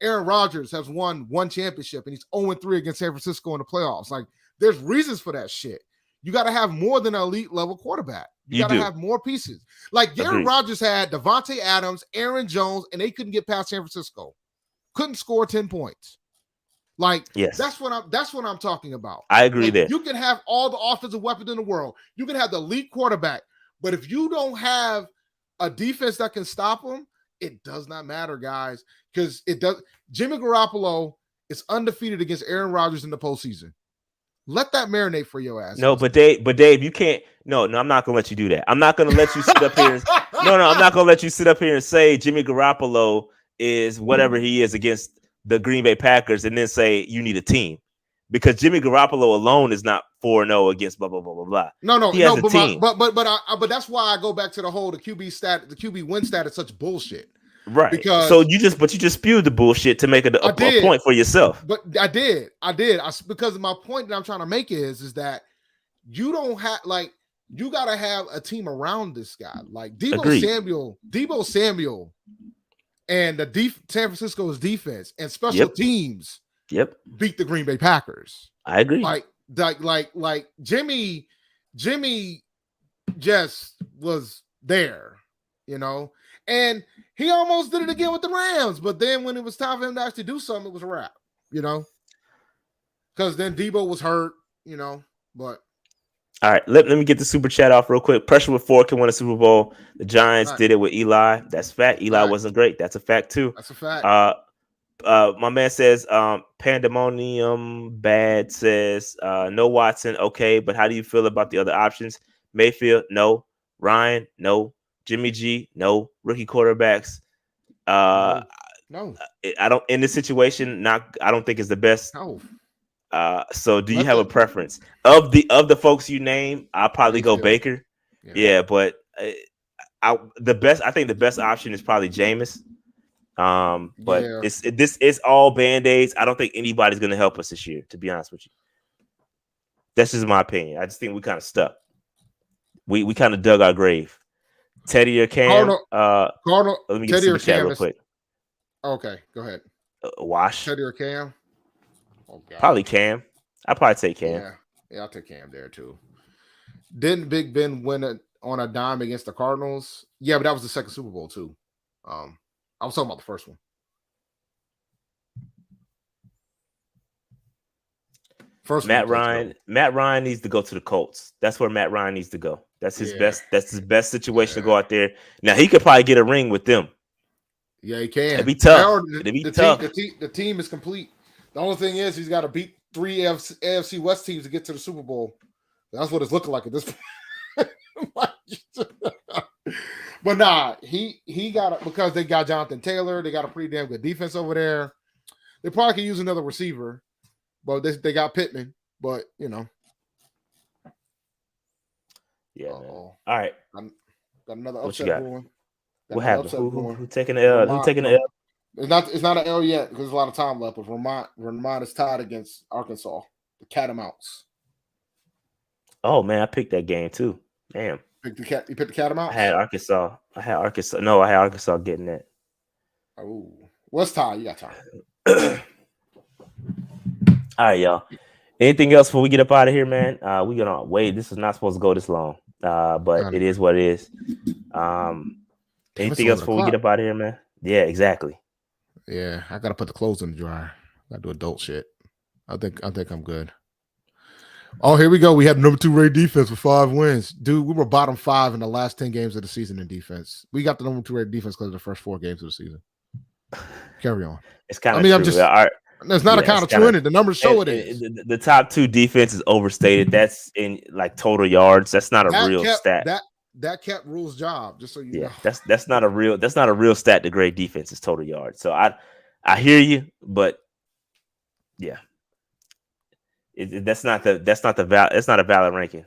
Aaron Rodgers has won one championship and he's 0-3 against San Francisco in the playoffs. Like there's reasons for that shit. You got to have more than an elite level quarterback. You got to have more pieces. Like Aaron Rodgers had Devontae Adams, Aaron Jones, and they couldn't get past San Francisco. Couldn't score 10 points. Like, yes. That's what I'm talking about. I agree there. You can have all the offensive weapons in the world. You can have the elite quarterback. But if you don't have a defense that can stop them, it does not matter, guys. Because Jimmy Garoppolo is undefeated against Aaron Rodgers in the postseason. Let that marinate for your ass. No, but Dave, you can't. No, I'm not gonna let you do that. I'm not gonna let you sit up here. I'm not gonna let you sit up here and say Jimmy Garoppolo is whatever he is against the Green Bay Packers, and then say you need a team, because Jimmy Garoppolo alone is not 4-0 against blah blah blah blah blah. No, but that's why I go back to the QB stat. The QB win stat is such bullshit. Right. Because so you just spewed the bullshit to make a point for yourself. But I did. Because my point that I'm trying to make is that you don't have you got to have a team around this guy. Like Debo Samuel and the San Francisco's defense and special teams beat the Green Bay Packers. I agree. Like Jimmy just was there, and he almost did it again with the Rams. But then when it was time for him to actually do something, it was a wrap, because then Debo was hurt, but. All right, let me get the super chat off real quick. Pressure with 4 can win a Super Bowl. The Giants did it with Eli. That's fact. Eli wasn't great. That's a fact too. That's a fact. My man says Pandemonium Bad says no Watson. Okay, but how do you feel about the other options? Mayfield, no. Ryan, no. Jimmy G, no. Rookie quarterbacks. No. I don't in this situation. I don't think it's the best. No. So do you have a preference of the folks you name? I'll probably go Baker. Yeah, but I think the best option is probably Jameis. But it's all Band-Aids. I don't think anybody's gonna help us this year, to be honest with you. That's just my opinion. I just think we kind of stuck. We kind of dug our grave. Teddy or Cam? Cardinal. Let me get Teddy or Cam real quick. Okay, go ahead. Wash. Teddy or Cam? Oh, God. Probably Cam. I'd probably take Cam. Yeah, I'll take Cam there too. Didn't Big Ben win on a dime against the Cardinals? Yeah, but that was the second Super Bowl too. I was talking about the first one. Matt Ryan needs to go to the Colts. That's where Matt Ryan needs to go. That's his best. That's his best situation to go out there. Now he could probably get a ring with them. Yeah, he can. It'd be tough. The team is complete. The only thing is he's got to beat 3 AFC West teams to get to the Super Bowl. That's what it's looking like at this point. But nah, he got it because they got Jonathan Taylor. They got a pretty damn good defense over there. They probably could use another receiver, but they got Pittman. But yeah. Man. All right, got another upset brewing. What happened? Who taking the L? Who taking the L? It's not an L yet because there's a lot of time left. But Vermont is tied against Arkansas. The Catamounts. Oh man, I picked that game too. Damn. You picked the Catamounts? I had Arkansas. No, I had Arkansas getting that. Oh, what's tie? You got time. All right, y'all. Anything else before we get up out of here, man? We gonna wait. This is not supposed to go this long. But it is what it is. Anything else before we get up out of here, man? Yeah, exactly. Yeah, I gotta put the clothes in the dryer. I do adult shit. I think I'm good. Oh, here we go. We had number 2 rated defense with 5 wins. Dude, we were bottom 5 in the last 10 games of the season in defense. We got the number 2 rated defense because of the first 4 games of the season. Carry on. It's kind of true. There's not a kind of true in it. The numbers show it is. The top 2 defense is overstated. That's in like total yards. That's not a real stat. That kept Rhule's job, just so you know. That's not a real stat to grade defense is total yards. So I hear you, but yeah. That's not a valid ranking.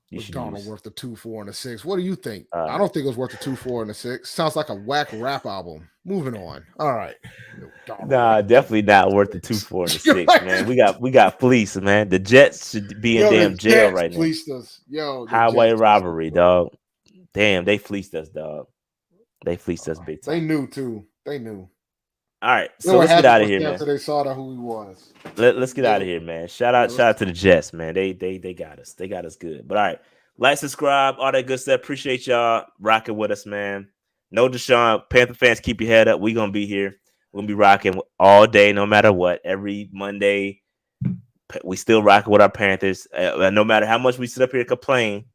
You should use worth the 2, 4, and a 6. What do you think? I don't think it was worth the 2, 4, and a 6. Sounds like a whack rap album. Moving on. All right. Nah, definitely not worth the 2, 4, and a 6, man. We got fleeced, man. The Jets should be in damn jail right now. Fleeced us. Highway robbery, dog. Damn, they fleeced us, dog. They fleeced us big time. They knew too. They knew. All right, so let's get out of here, man. After they saw who he was. Let's get out of here, man. Shout out to the Jets, man. They got us. They got us good. But all right, like, subscribe, all that good stuff. Appreciate y'all rocking with us, man. No Deshaun. Panther fans, keep your head up. We gonna be here. We're gonna be rocking all day, no matter what. Every Monday, we still rocking with our Panthers. No matter how much we sit up here and complain,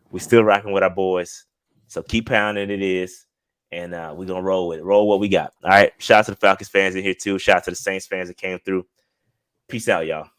we still rocking with our boys. So keep pounding it is. And we're going to roll with it. Roll what we got. All right. Shout out to the Falcons fans in here, too. Shout out to the Saints fans that came through. Peace out, y'all.